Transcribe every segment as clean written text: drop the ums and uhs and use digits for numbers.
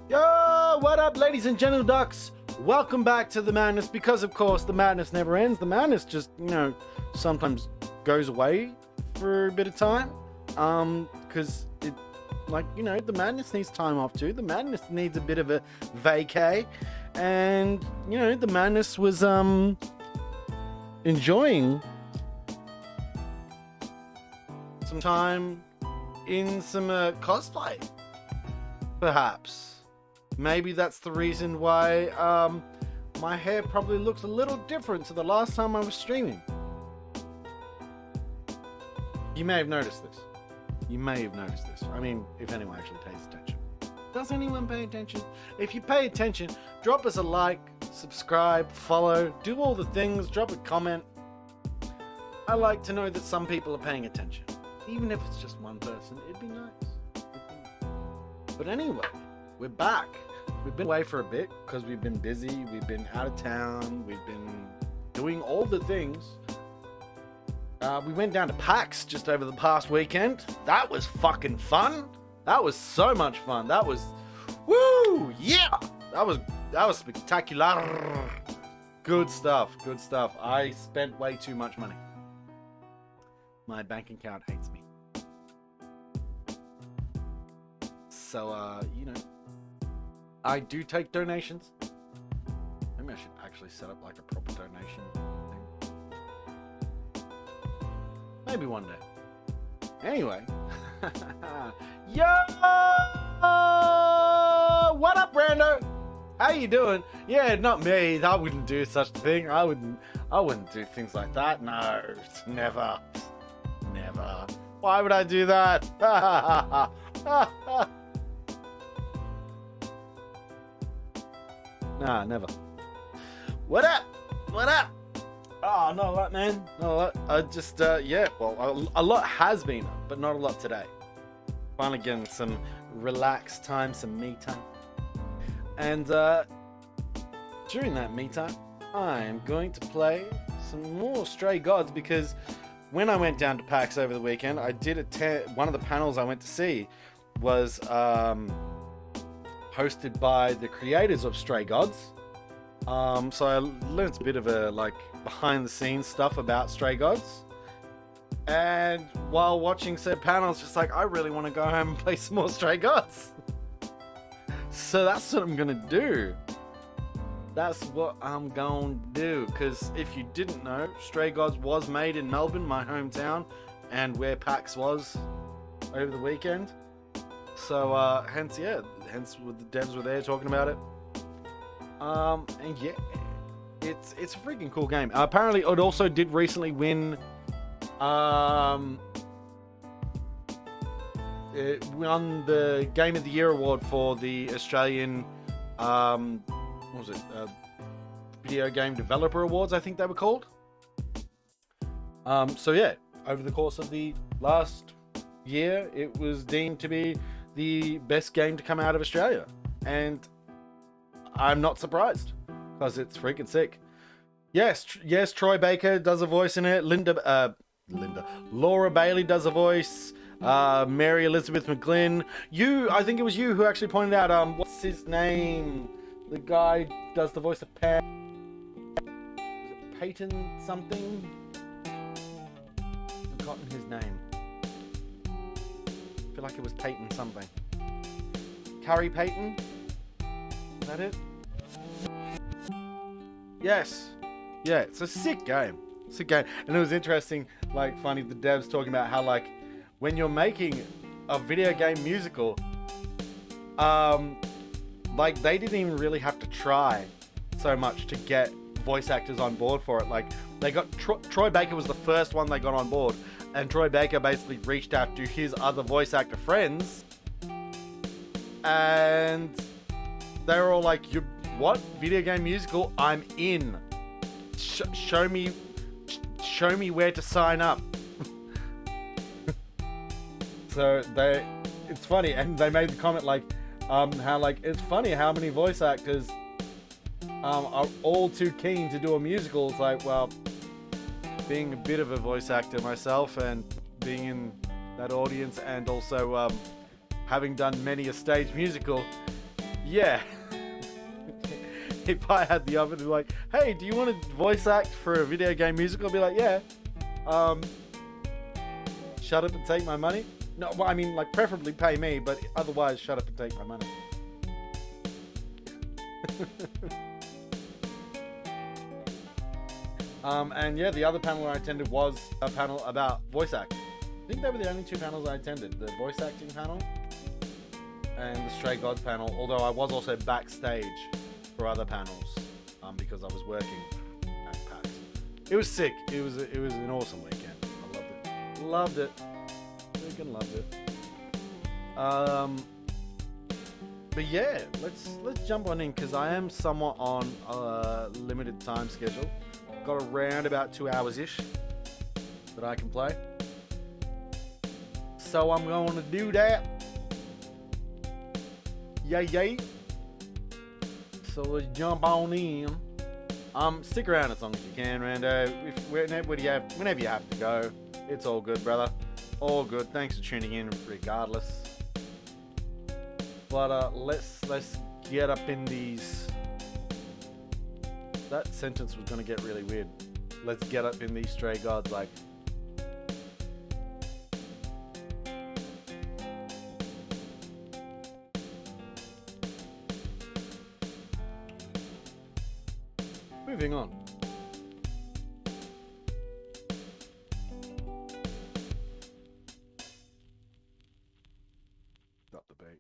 Yo, what up, ladies and gentle ducks? Welcome back to the madness, because of course the madness never ends. The madness just, sometimes goes away for a bit of time. Because the madness needs time off too. The madness needs a bit of a vacay. And, the madness was, enjoying some time in some cosplay, perhaps. Maybe that's the reason why my hair probably looks a little different to the last time I was streaming. You may have noticed this. I mean, if anyone actually pays attention. Does anyone pay attention? If you pay attention, drop us a like, subscribe, follow, do all the things, drop a comment. I like to know that some people are paying attention. Even if it's just one person, it'd be nice. But anyway, we're back. We've been away for a bit because we've been busy, we've been out of town, we've been doing all the things. We went down to PAX just over the past weekend. That was fucking fun. That was so much fun. That was, woo, yeah. That was spectacular. Good stuff. I spent way too much money. My bank account hates me. So, I do take donations. Maybe I should actually set up like a proper donation thing. Maybe one day. Anyway. Yo! What up, Brando? How you doing? Yeah, not me. I wouldn't do such a thing. I wouldn't do things like that. No, never. Why would I do that? Nah, never. What up? Oh, not a lot, man. Not a lot. I just, a lot has been up, but not a lot today. Finally getting some relaxed time, some me time. And during that me time, I'm going to play some more Stray Gods, because when I went down to PAX over the weekend, I did one of the panels I went to see was hosted by the creators of Stray Gods. So I learned a bit of behind the scenes stuff about Stray Gods. And while watching said panels, just I really want to go home and play some more Stray Gods. So that's what I'm gonna do. Because if you didn't know, Stray Gods was made in Melbourne, my hometown, and where PAX was over the weekend. So hence the devs were there talking about it. And yeah, it's a freaking cool game. Apparently it also did recently win it won the Game of the Year award for the Australian Video Game Developer Awards, I think they were called. So yeah, over the course of the last year, it was deemed to be the best game to come out of Australia, and I'm not surprised because it's freaking sick. Yes, Troy Baker does a voice in it. Laura Bailey does a voice. Mary Elizabeth McGlynn. I think it was you who actually pointed out, what's his name? The guy does the voice of Pam. Is it Peyton something? I've forgotten his name. I feel like it was Peyton something. Carrie Peyton? Is that it? Yes. Yeah, it's a sick game. And it was interesting, funny, the devs talking about how, when you're making a video game musical, they didn't even really have to try so much to get voice actors on board for it. They got Troy Baker was the first one they got on board, and Troy Baker basically reached out to his other voice actor friends, and they were all like, "You what? Video game musical? I'm in. Show me where to sign up." So it's funny, and they made the comment how it's funny how many voice actors are all too keen to do a musical. It's well, being a bit of a voice actor myself and being in that audience, and also having done many a stage musical, Yeah. If I had the option to be like, hey, do you want to voice act for a video game musical? I'd be like, yeah. Shut up and take my money? No, well, I mean, like, preferably pay me, but otherwise, shut up and take my money. And yeah, the other panel I attended was a panel about voice acting. I think they were the only two panels I attended. The voice acting panel and the Stray Gods panel, although I was also backstage for other panels because I was working at PAX. It was sick. It was an awesome weekend. I loved it. Freaking loved it. But yeah, let's jump on in because I am somewhat on a limited time schedule. Got around about 2 hours-ish that I can play. So I'm going to do that. Yay. So let's jump on in. Stick around as long as you can, Rando. Whenever you have to go, it's all good, brother. All good. Thanks for tuning in, regardless. But let's get up in these. That sentence was gonna get really weird. Let's get up in these Stray Gods, like. Moving on. Not the beat.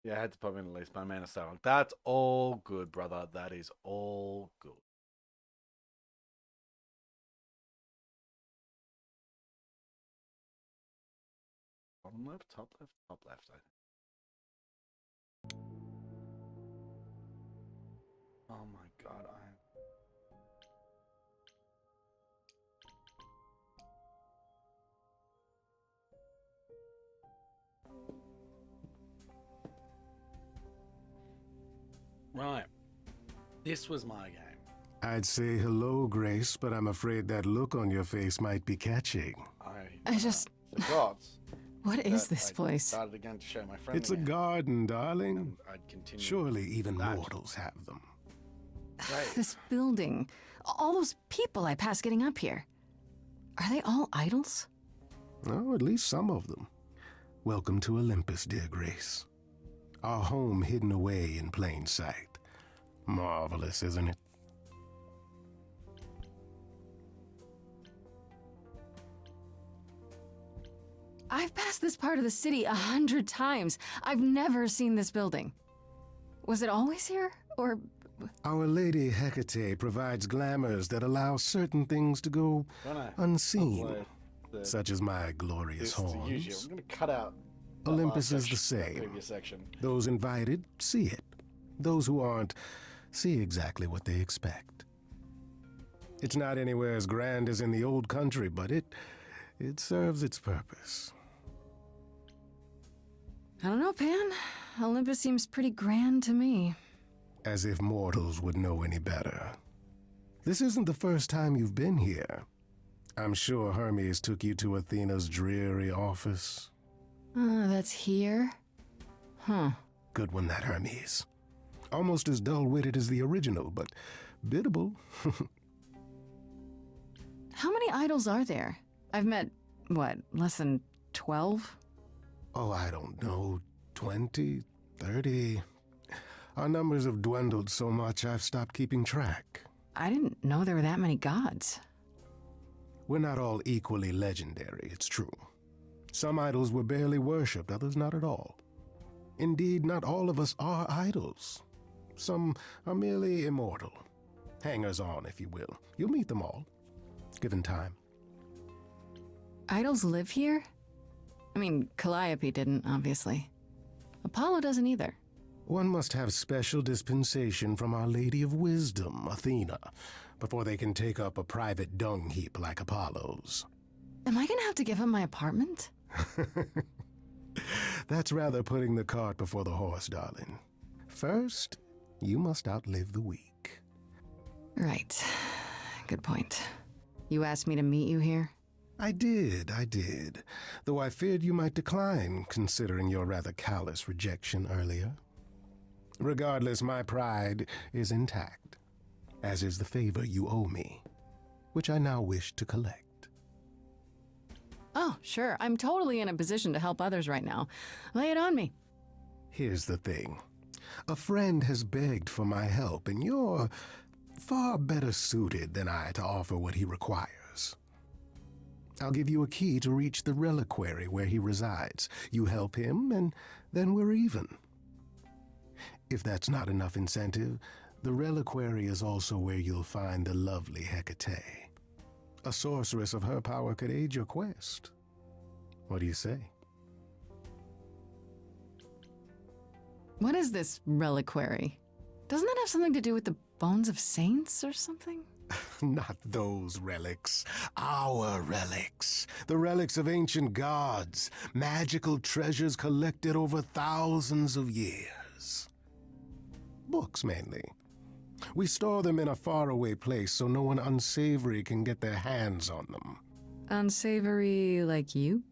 Yeah, I had to pop in at least by Man of Stone. That's all good, brother. That is all good. Bottom left, top left, top left, I think. Oh my god, Right. This was my game. I'd say hello, Grace, but I'm afraid that look on your face might be catching. I just... forgot. What is this place? Started again to show my friend. It's a garden, darling. I'd continue. Surely even mortals have them. Right. This building. All those people I pass getting up here. Are they all idols? Oh, at least some of them. Welcome to Olympus, dear Grace. Our home hidden away in plain sight. Marvelous, isn't it? I've passed this part of the city 100 times. I've never seen this building. Was it always here? Or... Our Lady Hecate provides glamours that allow certain things to go unseen, such as my glorious horns. I'm going to cut out. Olympus is the same. Those invited see it. Those who aren't see exactly what they expect. It's not anywhere as grand as in the old country, but it serves its purpose. I don't know, Pan. Olympus seems pretty grand to me. As if mortals would know any better. This isn't the first time you've been here. I'm sure Hermes took you to Athena's dreary office. That's here? Huh. Good one, that Hermes. Almost as dull-witted as the original, but biddable. How many idols are there? I've met, what, less than 12? Oh, I don't know, 20, 30... Our numbers have dwindled so much I've stopped keeping track. I didn't know there were that many gods. We're not all equally legendary, it's true. Some idols were barely worshipped, others not at all. Indeed, not all of us are idols. Some are merely immortal. Hangers-on, if you will. You'll meet them all, given time. Idols live here? I mean, Calliope didn't, obviously. Apollo doesn't either. One must have special dispensation from Our Lady of Wisdom, Athena, before they can take up a private dung heap like Apollo's. Am I gonna have to give up my apartment? That's rather putting the cart before the horse, darling. First, you must outlive the week. Right. Good point. You asked me to meet you here? I did. Though I feared you might decline, considering your rather callous rejection earlier. Regardless, my pride is intact, as is the favor you owe me, which I now wish to collect. Oh, sure. I'm totally in a position to help others right now. Lay it on me. Here's the thing. A friend has begged for my help, and you're far better suited than I to offer what he requires. I'll give you a key to reach the reliquary where he resides. You help him, and then we're even. If that's not enough incentive, the reliquary is also where you'll find the lovely Hecate. A sorceress of her power could aid your quest. What do you say? What is this reliquary? Doesn't that have something to do with the bones of saints or something? Not those relics. Our relics. The relics of ancient gods. Magical treasures collected over thousands of years. Books, mainly. We store them in a faraway place so no one unsavory can get their hands on them. Unsavory like you?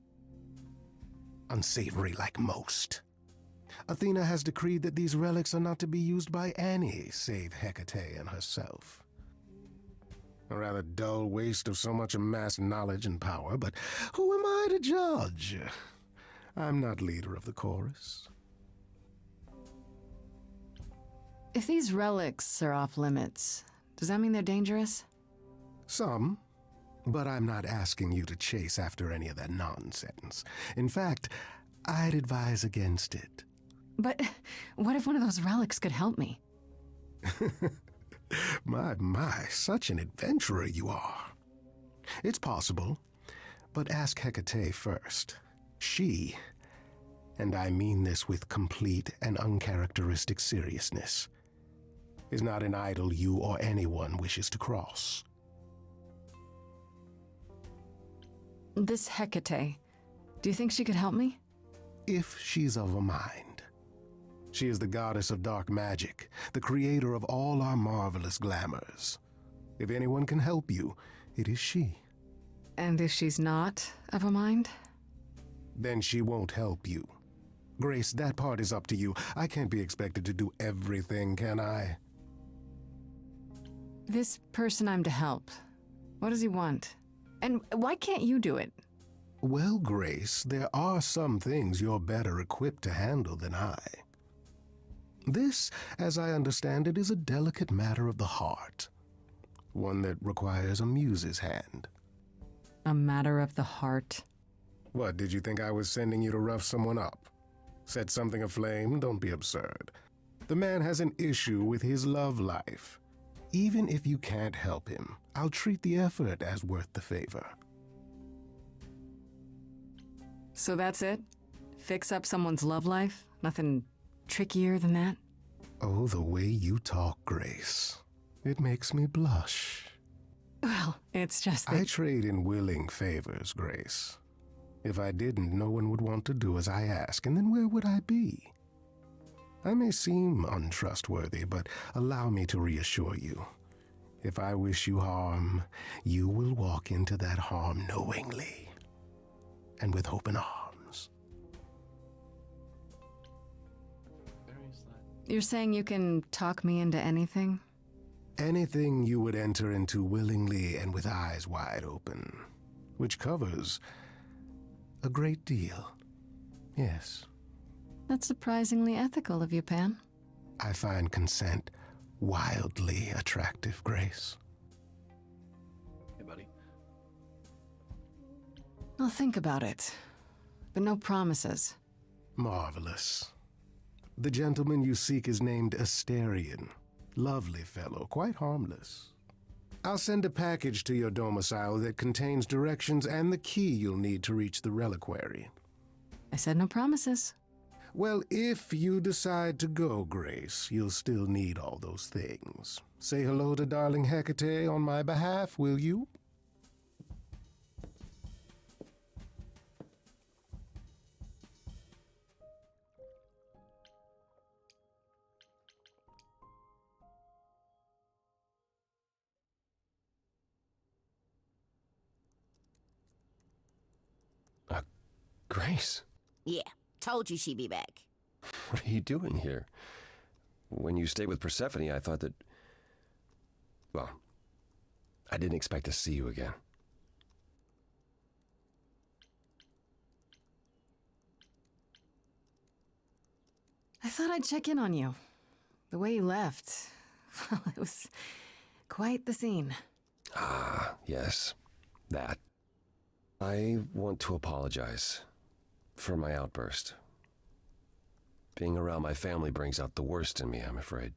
Unsavory like most. Athena has decreed that these relics are not to be used by any save Hecate and herself. A rather dull waste of so much amassed knowledge and power, but who am I to judge? I'm not leader of the chorus. If these relics are off limits, does that mean they're dangerous? Some, but I'm not asking you to chase after any of that nonsense. In fact, I'd advise against it. But what if one of those relics could help me? My, such an adventurer you are. It's possible, but ask Hecate first. She, and I mean this with complete and uncharacteristic seriousness, is not an idol you or anyone wishes to cross. This Hecate, do you think she could help me? If she's of a mind. She is the goddess of dark magic, the creator of all our marvelous glamours. If anyone can help you, it is she. And if she's not of a mind? Then she won't help you. Grace, that part is up to you. I can't be expected to do everything, can I? This person I'm to help, what does he want? And why can't you do it? Well, Grace, there are some things you're better equipped to handle than I. This, as I understand it, is a delicate matter of the heart. One that requires a muse's hand. A matter of the heart? What, did you think I was sending you to rough someone up? Set something aflame? Don't be absurd. The man has an issue with his love life. Even if you can't help him, I'll treat the effort as worth the favor. So that's it? Fix up someone's love life? Nothing trickier than that? Oh, the way you talk, Grace. It makes me blush. Well, it's just I that... trade in willing favors, Grace. If I didn't, no one would want to do as I ask, and then where would I be? I may seem untrustworthy, but allow me to reassure you. If I wish you harm, you will walk into that harm knowingly, and with open arms. You're saying you can talk me into anything? Anything you would enter into willingly and with eyes wide open, which covers a great deal. Yes. That's surprisingly ethical of you, Pan. I find consent wildly attractive, Grace. Hey, buddy. I'll think about it, but no promises. Marvelous. The gentleman you seek is named Asterion. Lovely fellow, quite harmless. I'll send a package to your domicile that contains directions and the key you'll need to reach the reliquary. I said no promises. Well, if you decide to go, Grace, you'll still need all those things. Say hello to darling Hecate on my behalf, will you? Grace, Yeah, told you she'd be back. what are you doing here? When you stayed with Persephone, I thought that... Well, I didn't expect to see you again. I thought I'd check in on you. The way you left, well, it was quite the scene. Ah, yes, that. I want to apologize for my outburst. Being around my family brings out the worst in me, I'm afraid.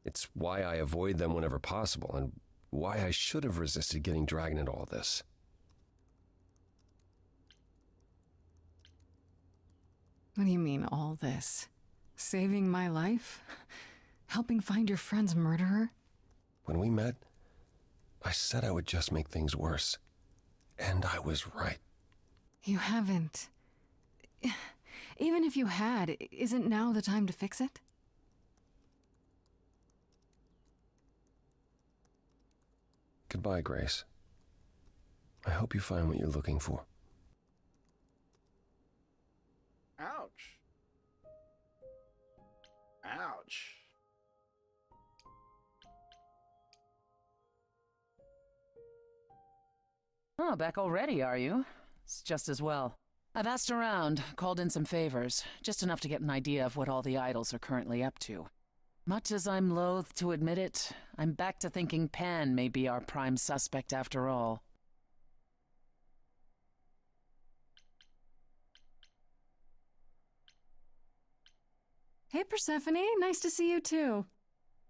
It's why I avoid them whenever possible, and why I should have resisted getting dragged into all this. What do you mean, all this? Saving my life? Helping find your friend's murderer? When we met, I said I would just make things worse. And I was right. You haven't. Even if you had, isn't now the time to fix it? Goodbye, Grace. I hope you find what you're looking for. Ouch. Ouch. Oh, back already, are you? It's just as well. I've asked around, called in some favors, just enough to get an idea of what all the idols are currently up to. Much as I'm loath to admit it, I'm back to thinking Pan may be our prime suspect after all. Hey, Persephone, nice to see you too.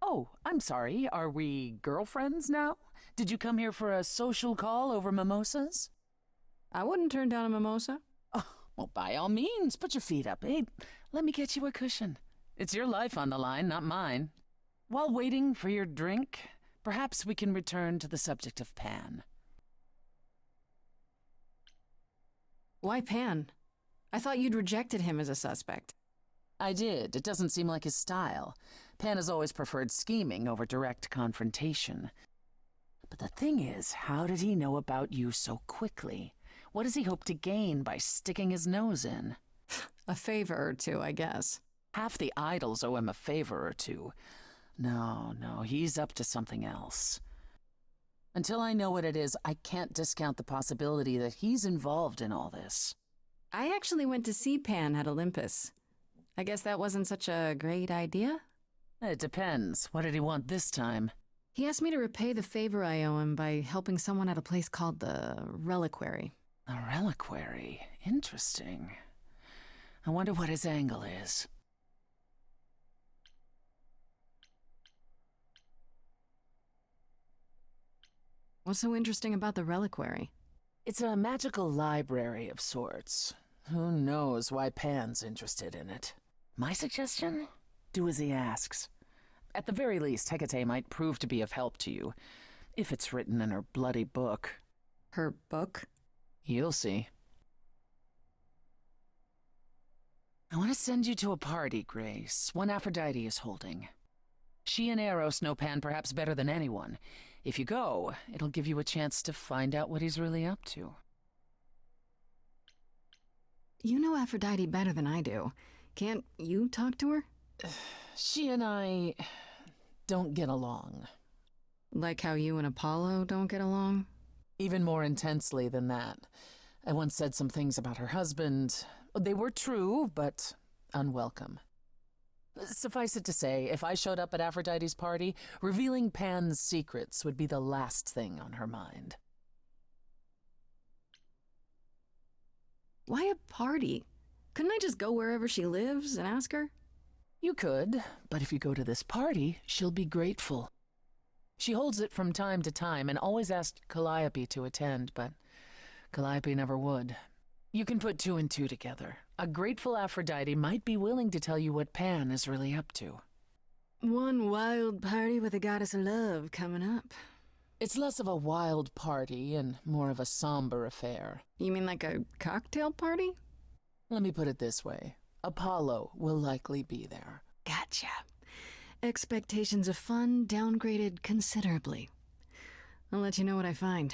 Oh, I'm sorry, are we girlfriends now? Did you come here for a social call over mimosas? I wouldn't turn down a mimosa. Oh, well, by all means, put your feet up. Hey, let me get you a cushion. It's your life on the line, not mine. While waiting for your drink, perhaps we can return to the subject of Pan. Why Pan? I thought you'd rejected him as a suspect. I did. It doesn't seem like his style. Pan has always preferred scheming over direct confrontation. But the thing is, how did he know about you so quickly? What does he hope to gain by sticking his nose in? A favor or two, I guess. Half the idols owe him a favor or two. No, he's up to something else. Until I know what it is, I can't discount the possibility that he's involved in all this. I actually went to see Pan at Olympus. I guess that wasn't such a great idea? It depends. What did he want this time? He asked me to repay the favor I owe him by helping someone at a place called the Reliquary. A reliquary? Interesting. I wonder what his angle is. What's so interesting about the Reliquary? It's a magical library of sorts. Who knows why Pan's interested in it? My suggestion? Do as he asks. At the very least, Hecate might prove to be of help to you, if it's written in her bloody book. Her book? You'll see. I want to send you to a party, Grace, one Aphrodite is holding. She and Eros know Pan perhaps better than anyone. If you go, it'll give you a chance to find out what he's really up to. You know Aphrodite better than I do. Can't you talk to her? She and I don't get along. Like how you and Apollo don't get along? Even more intensely than that. I once said some things about her husband. They were true, but unwelcome. Suffice it to say, if I showed up at Aphrodite's party, revealing Pan's secrets would be the last thing on her mind. Why a party? Couldn't I just go wherever she lives and ask her? You could, but if you go to this party, she'll be grateful. She holds it from time to time and always asked Calliope to attend, but Calliope never would. You can put two and two together. A grateful Aphrodite might be willing to tell you what Pan is really up to. One wild party with a goddess of love coming up. It's less of a wild party and more of a somber affair. You mean like a cocktail party? Let me put it this way. Apollo will likely be there. Gotcha. Expectations of fun downgraded considerably. I'll let you know what I find.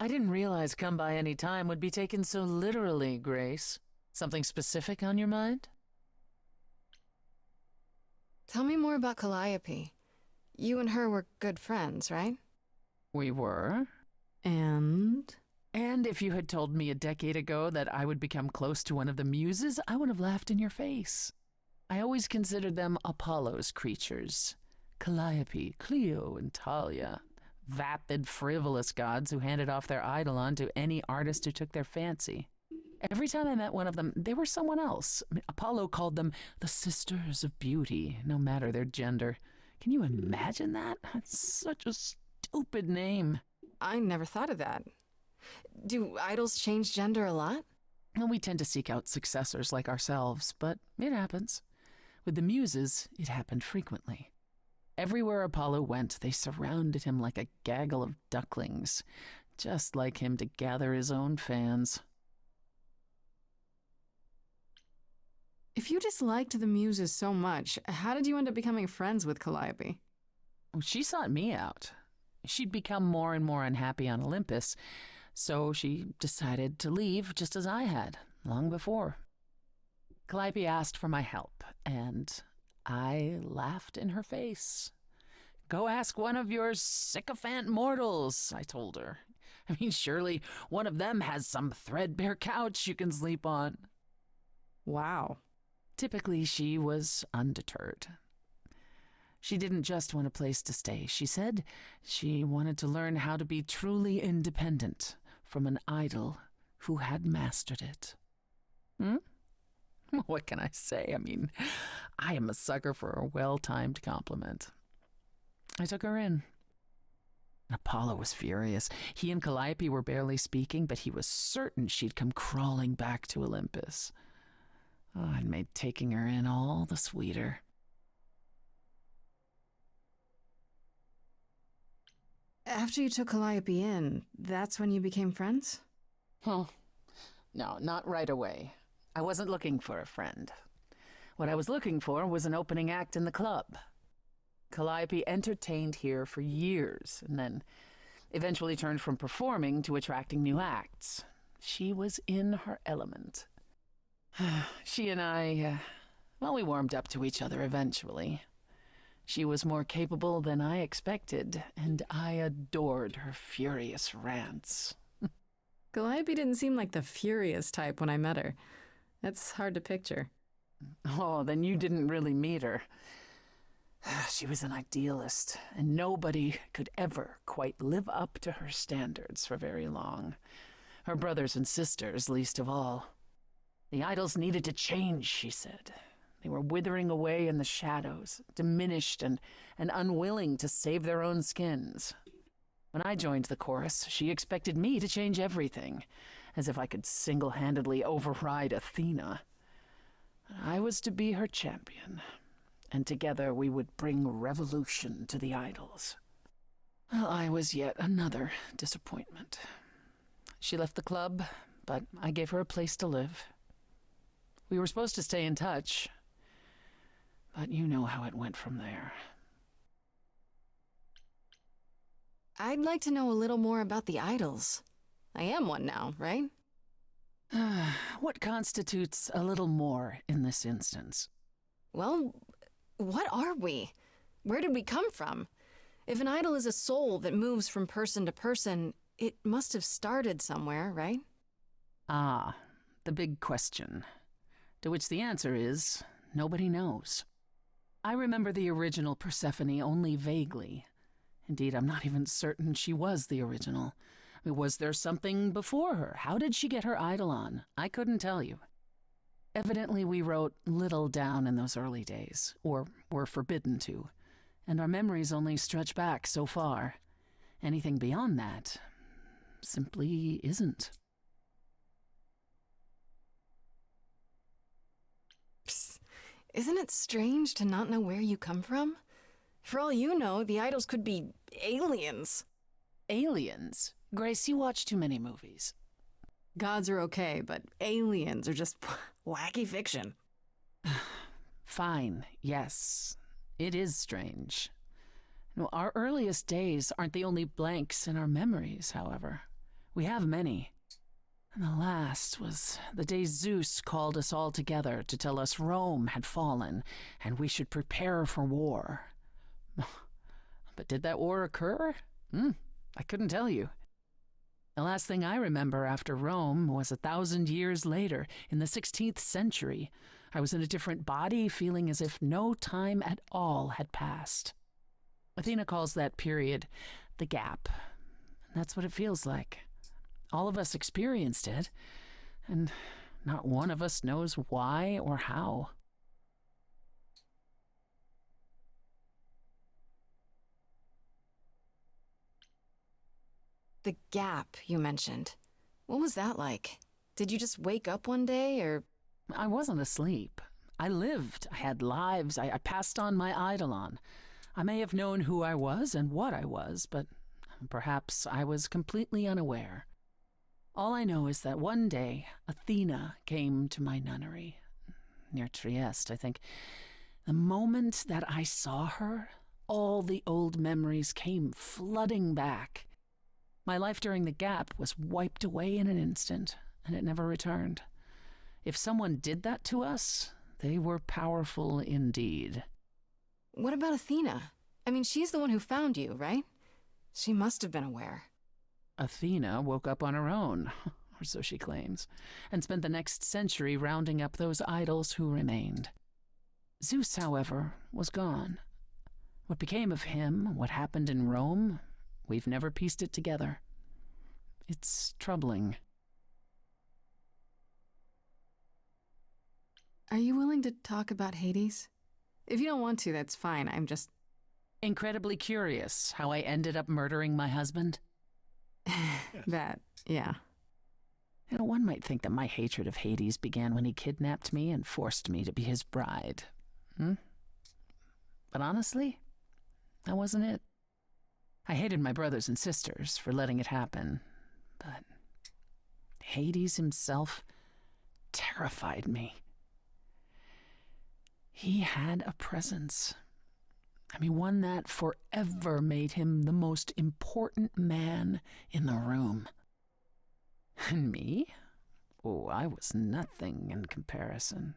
I didn't realize come by any time would be taken so literally, Grace. Something specific on your mind? Tell me more about Calliope. You and her were good friends, right? We were. And? And if you had told me a decade ago that I would become close to one of the muses, I would have laughed in your face. I always considered them Apollo's creatures. Calliope, Clio, and Talia. Vapid, frivolous gods who handed off their eidolon to any artist who took their fancy. Every time I met one of them, they were someone else. Apollo called them the Sisters of Beauty, no matter their gender. Can you imagine that? That's such a stupid name. I never thought of that. Do idols change gender a lot? Well, we tend to seek out successors like ourselves, but it happens. With the muses, it happened frequently. Everywhere Apollo went, they surrounded him like a gaggle of ducklings, just like him to gather his own fans. If you disliked the muses so much, how did you end up becoming friends with Calliope? She sought me out. She'd become more and more unhappy on Olympus, so she decided to leave just as I had, long before. Calliope asked for my help, and I laughed in her face. Go ask one of your sycophant mortals, I told her. I mean, surely one of them has some threadbare couch you can sleep on. Wow. Typically, she was undeterred. She didn't just want a place to stay. She said she wanted to learn how to be truly independent from an idol who had mastered it. What can I say? I mean, I am a sucker for a well-timed compliment. I took her in. Apollo was furious. He and Calliope were barely speaking, but he was certain she'd come crawling back to Olympus. Oh, it made taking her in all the sweeter. After you took Calliope in, that's when you became friends? Oh, no, not right away. I wasn't looking for a friend. What I was looking for was an opening act in the club. Calliope entertained here for years, and then eventually turned from performing to attracting new acts. She was in her element. She and I, we warmed up to each other eventually. She was more capable than I expected, and I adored her furious rants. Calliope didn't seem like the furious type when I met her. That's hard to picture. Oh, then you didn't really meet her. She was an idealist, and nobody could ever quite live up to her standards for very long. Her brothers and sisters, least of all. The idols needed to change, she said. They were withering away in the shadows, diminished and unwilling to save their own skins. When I joined the chorus, she expected me to change everything, as if I could single-handedly override Athena. I was to be her champion, and together we would bring revolution to the idols. Well, I was yet another disappointment. She left the club, but I gave her a place to live. We were supposed to stay in touch, but you know how it went from there. I'd like to know a little more about the idols. I am one now, right? What constitutes a little more in this instance? Well, what are we? Where did we come from? If an idol is a soul that moves from person to person, it must have started somewhere, right? Ah, the big question. To which the answer is, nobody knows. I remember the original Persephone only vaguely. Indeed, I'm not even certain she was the original. Was there something before her? How did she get her eidolon? I couldn't tell you. Evidently, we wrote little down in those early days, or were forbidden to, and our memories only stretch back so far. Anything beyond that simply isn't. Psst. Isn't it strange to not know where you come from? For all you know, the idols could be aliens. Aliens? Grace, you watch too many movies. Gods are okay, but aliens are just wacky fiction. Fine, yes. It is strange. No, our earliest days aren't the only blanks in our memories, however. We have many. And the last was the day Zeus called us all together to tell us Rome had fallen and we should prepare for war. But did that war occur? I couldn't tell you. The last thing I remember after Rome was 1,000 years later, in the 16th century. I was in a different body, feeling as if no time at all had passed. Athena calls that period the gap. And that's what it feels like. All of us experienced it, and not one of us knows why or how. The gap you mentioned. What was that like? Did you just wake up one day, or... I wasn't asleep. I lived. I had lives. I passed on my eidolon. I may have known who I was and what I was, but perhaps I was completely unaware. All I know is that one day, Athena came to my nunnery, near Trieste, I think. The moment that I saw her, all the old memories came flooding back. My life during the gap was wiped away in an instant, and it never returned. If someone did that to us, they were powerful indeed. What about Athena? I mean, she's the one who found you, right? She must have been aware. Athena woke up on her own, or so she claims, and spent the next century rounding up those idols who remained. Zeus, however, was gone. What became of him, what happened in Rome, we've never pieced it together. It's troubling. Are you willing to talk about Hades? If you don't want to, that's fine. I'm just... Incredibly curious how I ended up murdering my husband. That, yeah. You know, one might think that my hatred of Hades began when he kidnapped me and forced me to be his bride. But honestly, that wasn't it. I hated my brothers and sisters for letting it happen, but Hades himself terrified me. He had a presence. I mean, one that forever made him the most important man in the room. And me? Oh, I was nothing in comparison.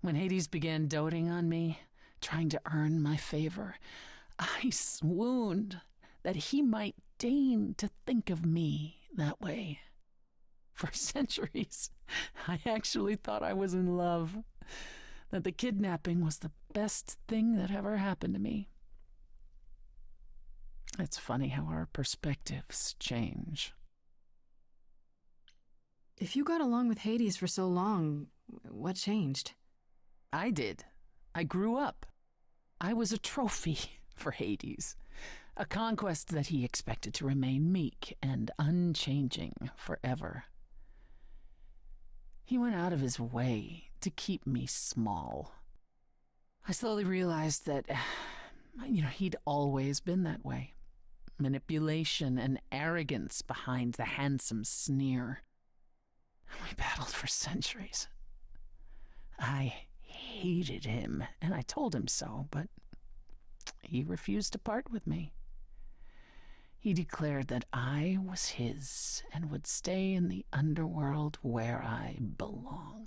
When Hades began doting on me, trying to earn my favor, I swooned that he might deign to think of me that way. For centuries, I actually thought I was in love, that the kidnapping was the best thing that ever happened to me. It's funny how our perspectives change. If you got along with Hades for so long, what changed? I did. I grew up. I was a trophy for Hades, a conquest that he expected to remain meek and unchanging forever. He went out of his way to keep me small. I slowly realized that, he'd always been that way. Manipulation and arrogance behind the handsome sneer. We battled for centuries. I hated him, and I told him so, but he refused to part with me. He declared that I was his and would stay in the underworld where I belonged.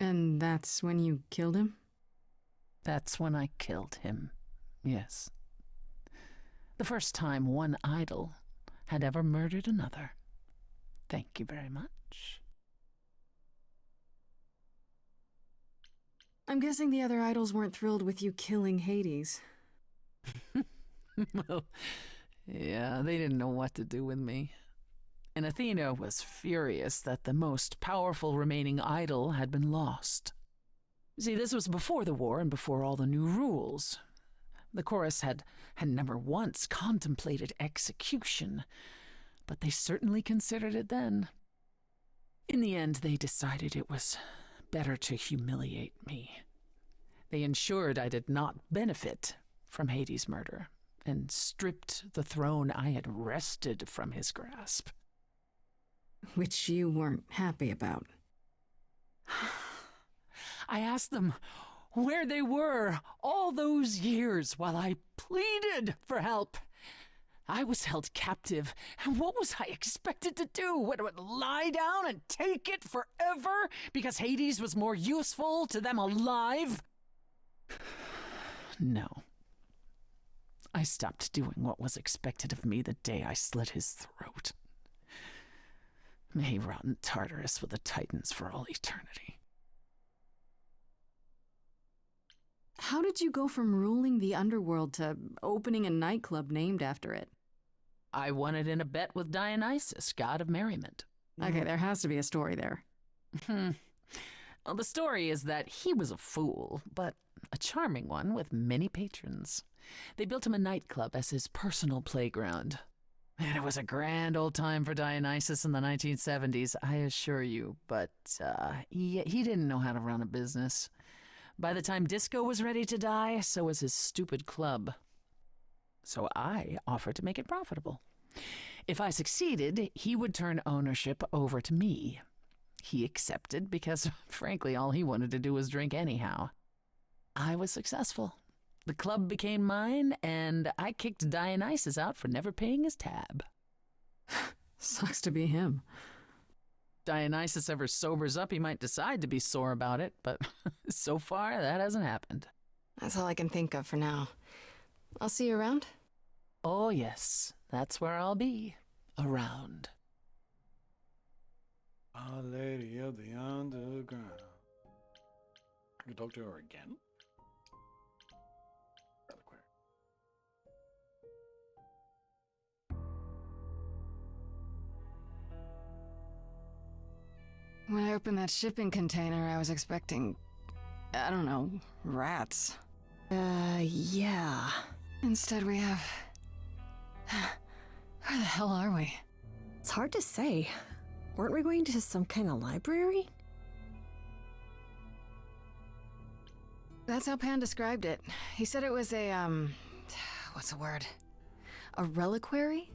And that's when you killed him? That's when I killed him, yes. The first time one idol had ever murdered another. Thank you very much. I'm guessing the other idols weren't thrilled with you killing Hades. Well, yeah, they didn't know what to do with me. And Athena was furious that the most powerful remaining idol had been lost. See, this was before the war and before all the new rules. The chorus had never once contemplated execution, but they certainly considered it then. In the end, they decided it was better to humiliate me. They ensured I did not benefit from Hades' murder, and stripped the throne I had wrested from his grasp. Which you weren't happy about. I asked them where they were all those years while I pleaded for help. I was held captive, and what was I expected to do? What, lie down and take it forever because Hades was more useful to them alive? No. I stopped doing what was expected of me the day I slit his throat. May he rot in Tartarus with the Titans for all eternity. How did you go from ruling the underworld to opening a nightclub named after it? I won it in a bet with Dionysus, god of merriment. Okay, there has to be a story there. Well, the story is that he was a fool, but a charming one with many patrons. They built him a nightclub as his personal playground. And it was a grand old time for Dionysus in the 1970s, I assure you, but he didn't know how to run a business. By the time Disco was ready to die, so was his stupid club. So I offered to make it profitable. If I succeeded, he would turn ownership over to me. He accepted because, frankly, all he wanted to do was drink anyhow. I was successful. The club became mine, and I kicked Dionysus out for never paying his tab. Sucks to be him. Dionysus ever sobers up, he might decide to be sore about it, but so far, that hasn't happened. That's all I can think of for now. I'll see you around. Oh, yes, that's where I'll be. Around. Our Lady of the Underground. You talk to her again? Reliquary. When I opened that shipping container, I was expecting, I don't know, rats. Yeah. Instead we have... Where the hell are we? It's hard to say. Weren't we going to some kind of library? That's how Pan described it. He said it was a, what's the word? A reliquary?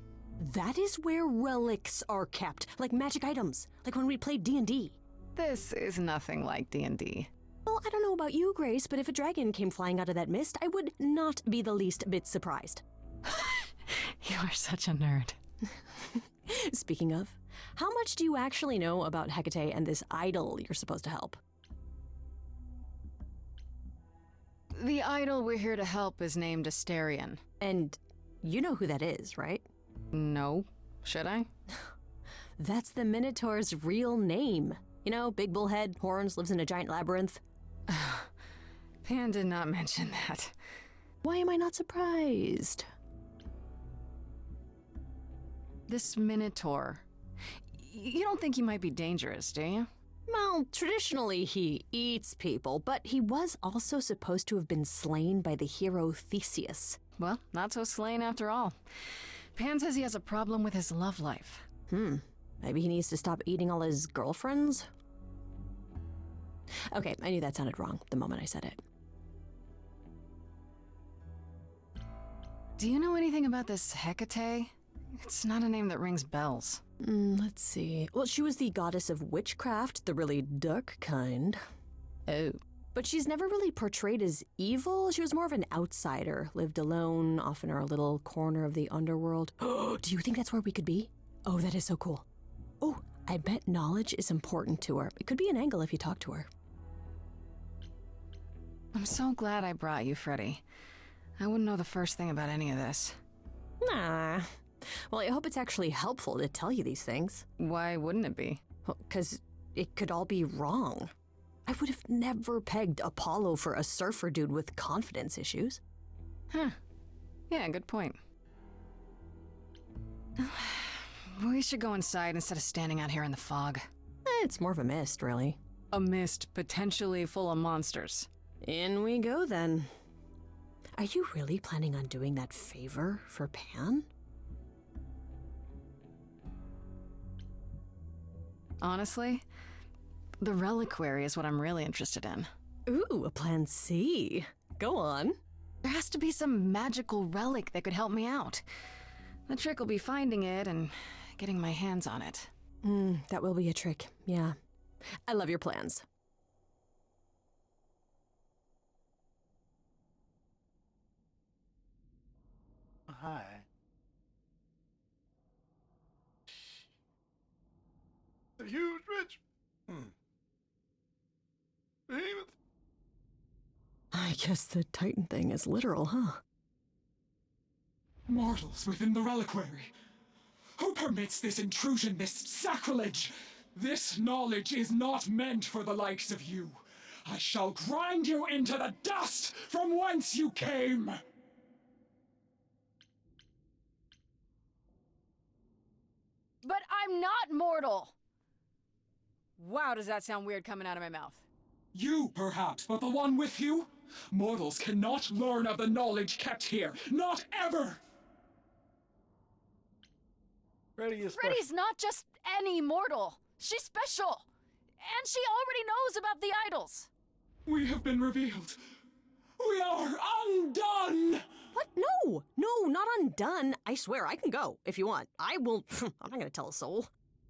That is where relics are kept, like magic items, like when we played D&D. This is nothing like D&D. Well, I don't know about you, Grace, but if a dragon came flying out of that mist, I would not be the least bit surprised. You are such a nerd. Speaking of, how much do you actually know about Hecate and this idol you're supposed to help? The idol we're here to help is named Asterion. And you know who that is, right? No. Should I? That's the Minotaur's real name. You know, big bullhead, horns, lives in a giant labyrinth. Pan did not mention that. Why am I not surprised? This Minotaur. You don't think he might be dangerous, do you? Well, traditionally he eats people, but he was also supposed to have been slain by the hero Theseus. Well, not so slain after all. Pan says he has a problem with his love life. Maybe he needs to stop eating all his girlfriends? Okay, I knew that sounded wrong the moment I said it. Do you know anything about this Hecate? It's not a name that rings bells. Let's see. Well, she was the goddess of witchcraft, the really dark kind. Oh. But she's never really portrayed as evil. She was more of an outsider, lived alone, off in her little corner of the underworld. Do you think that's where we could be? Oh, that is so cool. Oh, I bet knowledge is important to her. It could be an angle if you talk to her. I'm so glad I brought you, Freddy. I wouldn't know the first thing about any of this. Nah. Well, I hope it's actually helpful to tell you these things. Why wouldn't it be? Because it could all be wrong. I would have never pegged Apollo for a surfer dude with confidence issues. Huh. Yeah, good point. We should go inside instead of standing out here in the fog. It's more of a mist, really. A mist potentially full of monsters. In we go, then. Are you really planning on doing that favor for Pan? Honestly, the reliquary is what I'm really interested in. Ooh, a plan C. Go on. There has to be some magical relic that could help me out. The trick will be finding it and getting my hands on it. That will be a trick, yeah. I love your plans. Hi. A huge, rich behemoth. I guess the Titan thing is literal, huh? Mortals within the reliquary. Who permits this intrusion, this sacrilege? This knowledge is not meant for the likes of you. I shall grind you into the dust from whence you came! But I'm not mortal! Wow, does that sound weird coming out of my mouth? You, perhaps, but the one with you? Mortals cannot learn of the knowledge kept here. Not ever! Freddy is Freddy's not just any mortal. She's special. And she already knows about the idols. We have been revealed. We are undone! What? No! No, not undone. I swear, I can go if you want. I will. I'm not gonna tell a soul.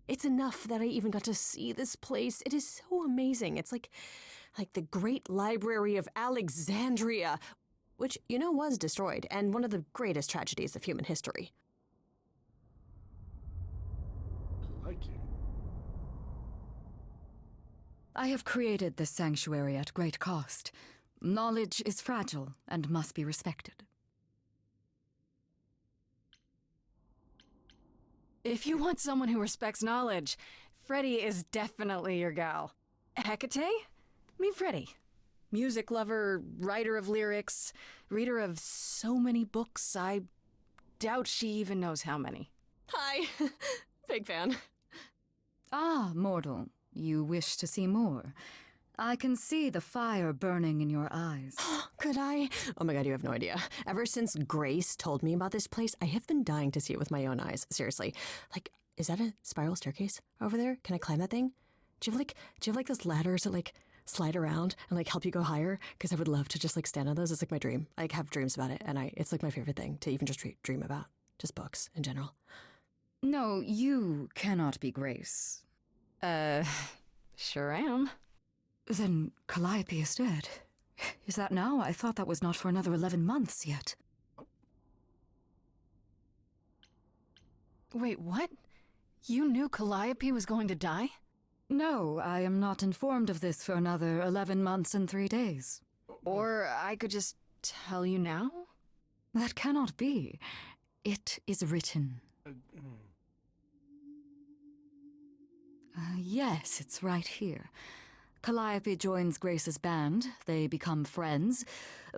It's enough that I even got to see this place. It is so amazing. It's like the Great Library of Alexandria, which, you know, was destroyed, and one of the greatest tragedies of human history. I like you. I have created this sanctuary at great cost. Knowledge is fragile and must be respected. If you want someone who respects knowledge, Freddy is definitely your gal. Hecate? Meet Freddy. Music lover, writer of lyrics, reader of so many books, I doubt she even knows how many. Hi. Big fan. Ah, mortal, you wish to see more. I can see the fire burning in your eyes. Could I? Oh my god, you have no idea. Ever since Grace told me about this place, I have been dying to see it with my own eyes. Seriously. Like, is that a spiral staircase over there? Can I climb that thing? Do you have like those ladders that like slide around and like help you go higher? Because I would love to just like stand on those. It's like my dream. I have dreams about it, and it's like my favorite thing to even just dream about. Just books in general. No, you cannot be Grace. Sure am. Then Calliope is dead. Is that now? I thought that was not for another 11 months yet. Wait, what? You knew Calliope was going to die? No, I am not informed of this for another 11 months and 3 days. Or I could just tell you now? That cannot be. It is written. Yes, it's right here. Calliope joins Grace's band. They become friends.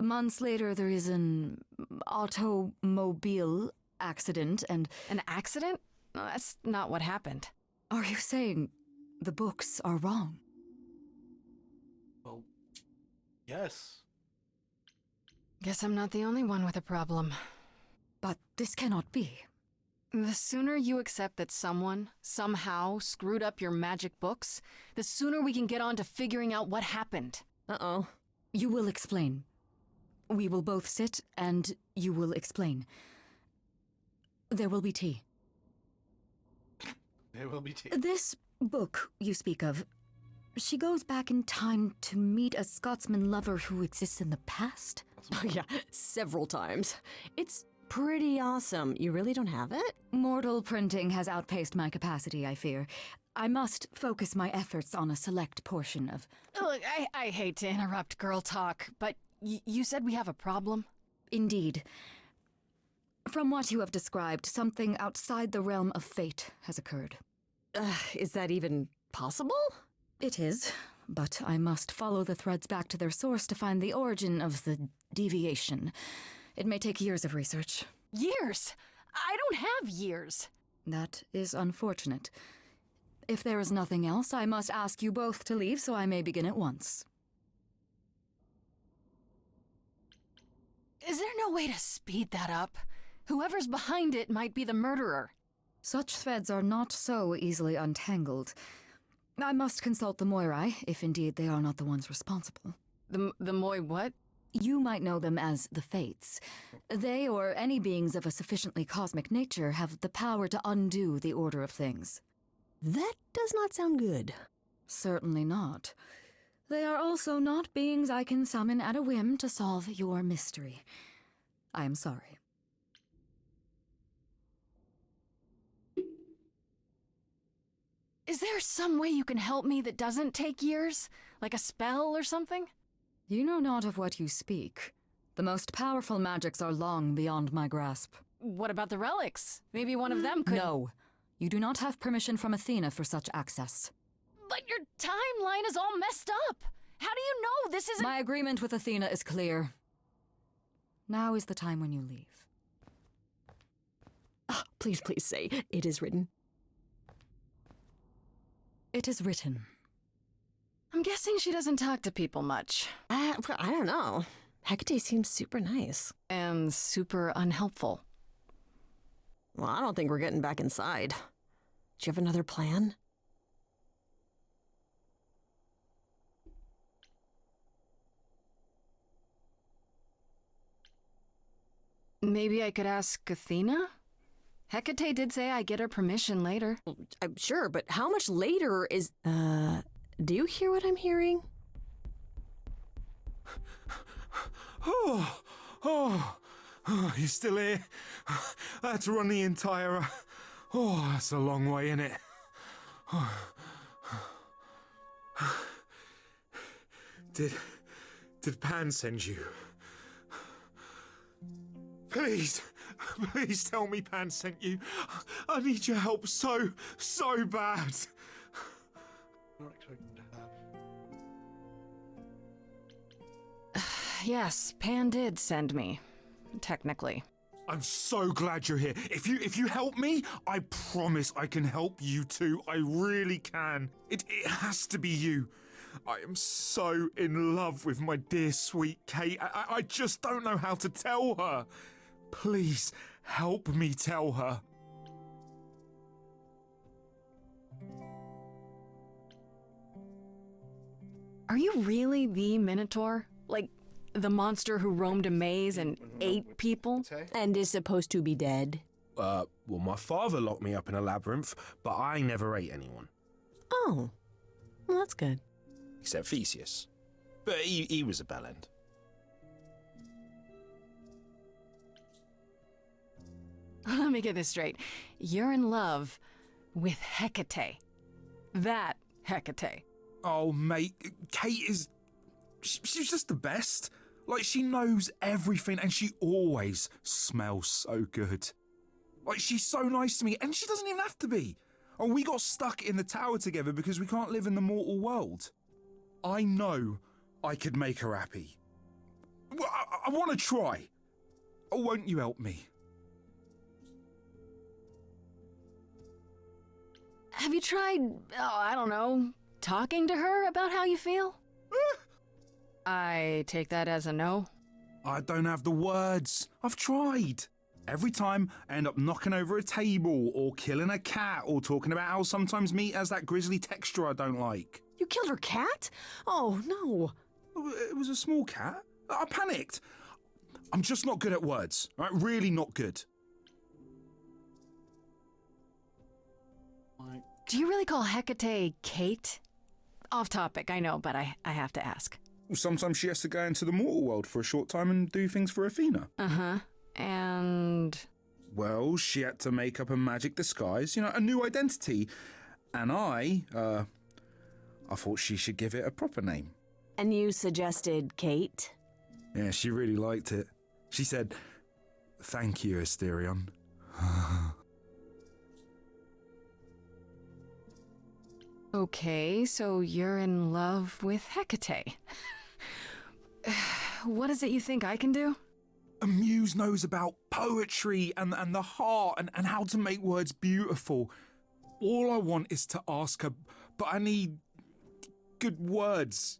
Months later, there is an automobile accident and... An accident? No, that's not what happened. Are you saying the books are wrong? Well, yes. Guess I'm not the only one with a problem. But this cannot be. The sooner you accept that someone, somehow, screwed up your magic books, the sooner we can get on to figuring out what happened. Uh-oh. You will explain. We will both sit, and you will explain. There will be tea. There will be tea. This book you speak of, she goes back in time to meet a Scotsman lover who exists in the past? Oh, yeah, several times. It's pretty awesome. You really don't have it? Mortal printing has outpaced my capacity, I fear. I must focus my efforts on a select portion of... Look, I hate to interrupt girl talk, but you said we have a problem? Indeed. From what you have described, something outside the realm of fate has occurred. Is that even possible? It is, but I must follow the threads back to their source to find the origin of the deviation. It may take years of research. Years? I don't have years. That is unfortunate. If there is nothing else, I must ask you both to leave so I may begin at once. Is there no way to speed that up? Whoever's behind it might be the murderer. Such threads are not so easily untangled. I must consult the Moirai, if indeed they are not the ones responsible. The Moi what? You might know them as the Fates. They, or any beings of a sufficiently cosmic nature, have the power to undo the order of things. That does not sound good. Certainly not. They are also not beings I can summon at a whim to solve your mystery. I am sorry. Is there there some way you can help me that doesn't take years? Like a spell or something? You know not of what you speak. The most powerful magics are long beyond my grasp. What about the relics? Maybe one of them could. No. You do not have permission from Athena for such access. But your timeline is all messed up. How do you know this isn't. My agreement with Athena is clear. Now is the time when you leave. Please, please say, it is written. It is written. I'm guessing she doesn't talk to people much. I don't know. Hecate seems super nice. And super unhelpful. Well, I don't think we're getting back inside. Do you have another plan? Maybe I could ask Athena? Hecate did say I get her permission later. I'm sure, but how much later is... do you hear what I'm hearing? Oh, you still here? I had to run the entire... Oh, that's a long way, innit? Did Pan send you? Please tell me Pan sent you. I need your help so bad. Not expecting to have. Yes, Pan did send me. Technically. I'm so glad you're here. If you help me, I promise I can help you too. I really can. It has to be you. I am so in love with my dear sweet Kate. I just don't know how to tell her. Please help me tell her. Are you really the Minotaur? Like, the monster who roamed a maze and ate people? And is supposed to be dead? Well, my father locked me up in a labyrinth, but I never ate anyone. Oh, well, that's good. Except Theseus. But he was a bellend. Let me get this straight. You're in love with Hecate. That Hecate. Oh, mate, Kate is... She's just the best. Like, she knows everything and she always smells so good. Like, she's so nice to me and she doesn't even have to be. And we got stuck in the tower together because we can't live in the mortal world. I know I could make her happy. Well, I want to try. Oh, won't you help me? Have you tried, I don't know, talking to her about how you feel? I take that as a no. I don't have the words. I've tried. Every time I end up knocking over a table or killing a cat or talking about how sometimes meat has that grisly texture I don't like. You killed her cat? Oh, no. It was a small cat. I panicked. I'm just not good at words, right? Really not good. Do you really call Hecate Kate? Off topic, I know, but I have to ask. Well, sometimes she has to go into the mortal world for a short time and do things for Athena. Uh-huh. And... Well, she had to make up a magic disguise, a new identity. And I thought she should give it a proper name. And you suggested Kate? Yeah, she really liked it. She said, "Thank you, Asterion." Okay, so you're in love with Hecate. What is it you think I can do? A muse knows about poetry and the heart and how to make words beautiful. All I want is to ask her, but I need good words.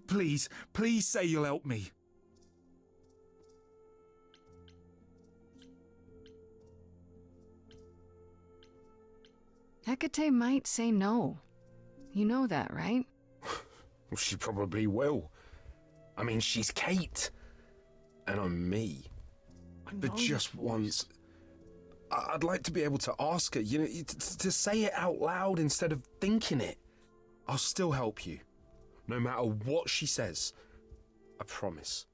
Please say you'll help me. Hecate might say no. You know that, right? Well, she probably will. I mean, she's Kate. And I'm me. But just once, I'd like to be able to ask her, to say it out loud instead of thinking it. I'll still help you, no matter what she says. I promise.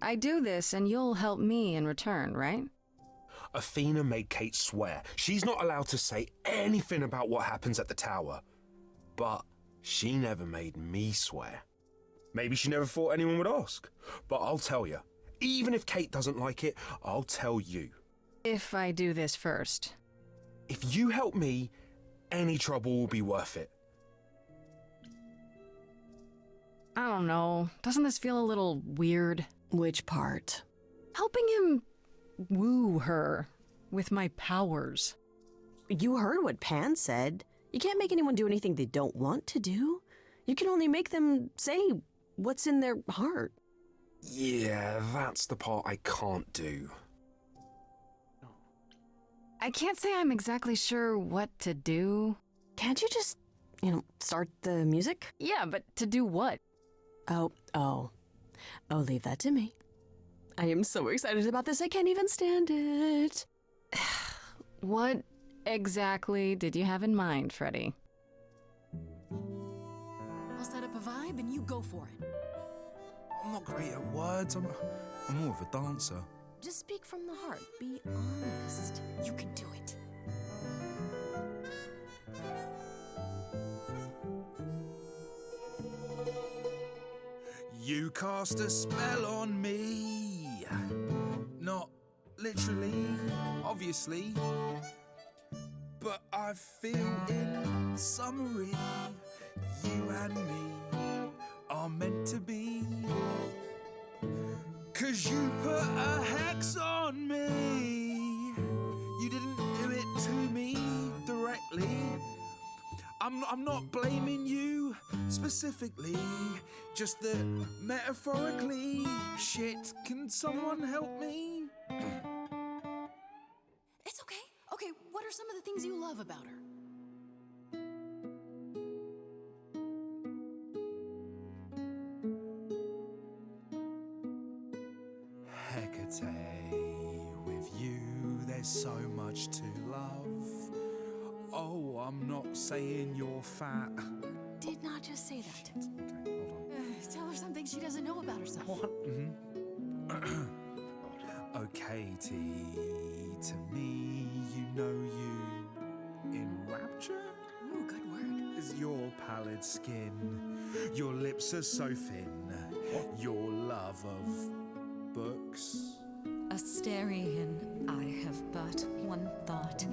I do this and you'll help me in return, right? Athena made Kate swear she's not allowed to say anything about what happens at the tower. But she never made me swear. Maybe she never thought anyone would ask. But I'll tell you, even if Kate doesn't like it, I'll tell you. If I do this first. If you help me, any trouble will be worth it. I don't know. Doesn't this feel a little weird? Which part? Helping him woo her with my powers. You heard what Pan said. You can't make anyone do anything they don't want to do. You can only make them say what's in their heart. Yeah, that's the part I can't do. I can't say I'm exactly sure what to do. Can't you just, start the music? Yeah, but to do what? Oh, leave that to me. I am so excited about this, I can't even stand it. What exactly did you have in mind, Freddy? I'll set up a vibe and you go for it. I'm not great at words. I'm more of a dancer. Just speak from the heart. Be honest. You can do it. You cast a spell on me. Not literally, obviously. But I feel in summary, you and me are meant to be. 'Cause you put a hex on me. You didn't do it to me directly. I'm not blaming you specifically, just that metaphorically. Shit, can someone help me? It's okay. Okay, what are some of the things you love about her? Hecate, with you there's so much to love. Oh, I'm not saying you're fat. Did not just say that. Okay, hold on. Tell her something she doesn't know about herself. Oh, Katie, to me, you know you in rapture? Ooh, good word. Is your pallid skin, your lips are so thin, your love of books. Asterian, I have but one thought.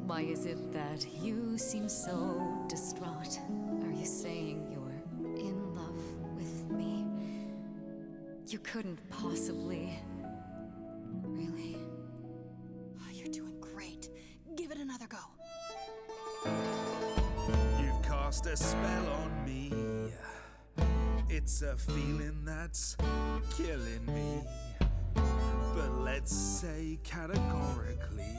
Why is it that you seem so distraught? Are you saying you're in love with me? You couldn't possibly. Really? Oh, you're doing great. Give it another go. You've cast a spell on me. It's a feeling that's killing me. But let's say categorically,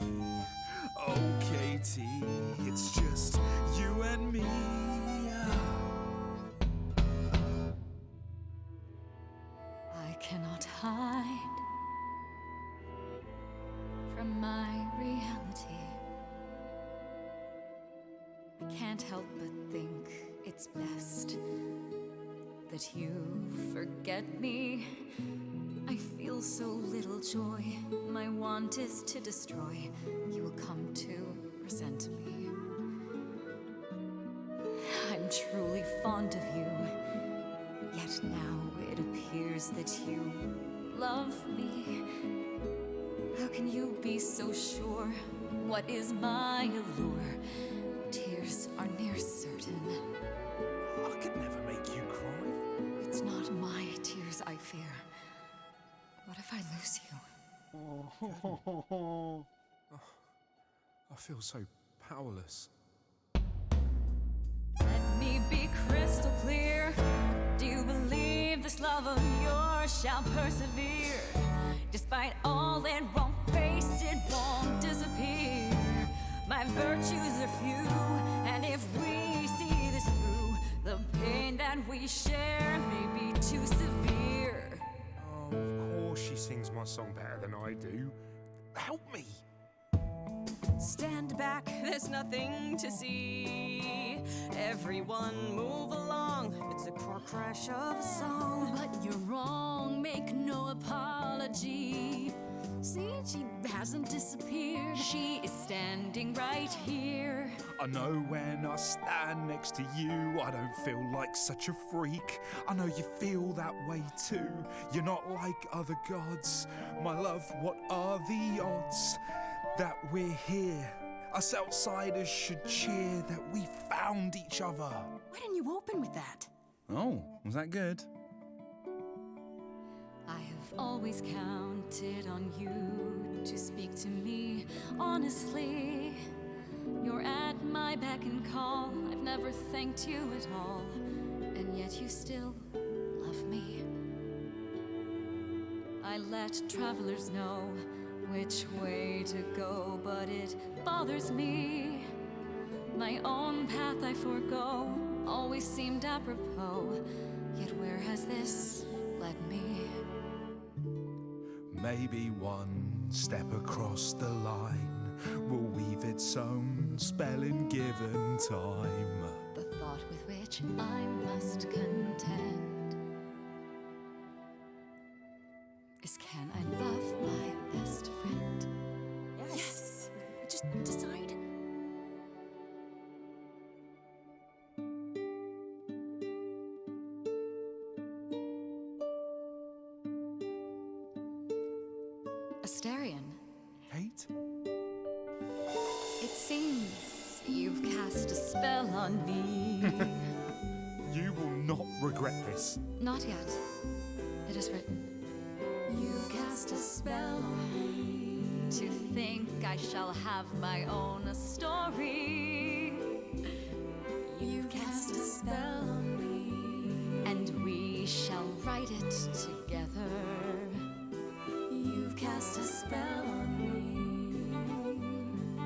oh, Katie, it's just you and me. I cannot hide from my reality. I can't help but think it's best that you forget me. I feel so little joy. My want is to destroy. You will come to resent me. I'm truly fond of you. Yet now it appears that you love me. How can you be so sure? What is my allure? Tears are near certain. I could never make you cry. It's not my tears I fear. What if I lose you? I feel so powerless. Let me be crystal clear. Do you believe this love of yours shall persevere? Despite all it won't face, it won't disappear. My virtues are few, and if we see this through, the pain that we share may be too severe. Oh, of course she sings my song better than I do. Help me! Stand back, there's nothing to see. Everyone move along, it's a car crash of a song. But you're wrong, make no apology. See, she has hasn't disappeared. She is standing right here. I know when I stand next to you, I don't feel like such a freak. I know you feel that way too. You're not like other gods. My love, what are the odds that we're here? Us outsiders should cheer that we found each other. Why didn't you open with that? Oh, was that good? I have always counted on you to speak to me honestly. You're at my beck and call. I've never thanked you at all, and yet you still love me. I let travelers know which way to go, but it bothers me. My own path I forego always seemed apropos, yet where has this led me? Maybe one step across the line will weave its own spell in given time. The thought with which I must contend is, can I love my best friend? Yes. Just decide. Astarion, Kate? it seems you've cast a spell on me. You will not regret this. Not yet. It is written. You've cast a spell on me to think I shall have my own story. You've cast a spell on me, and we shall write it together. You've cast a spell on me,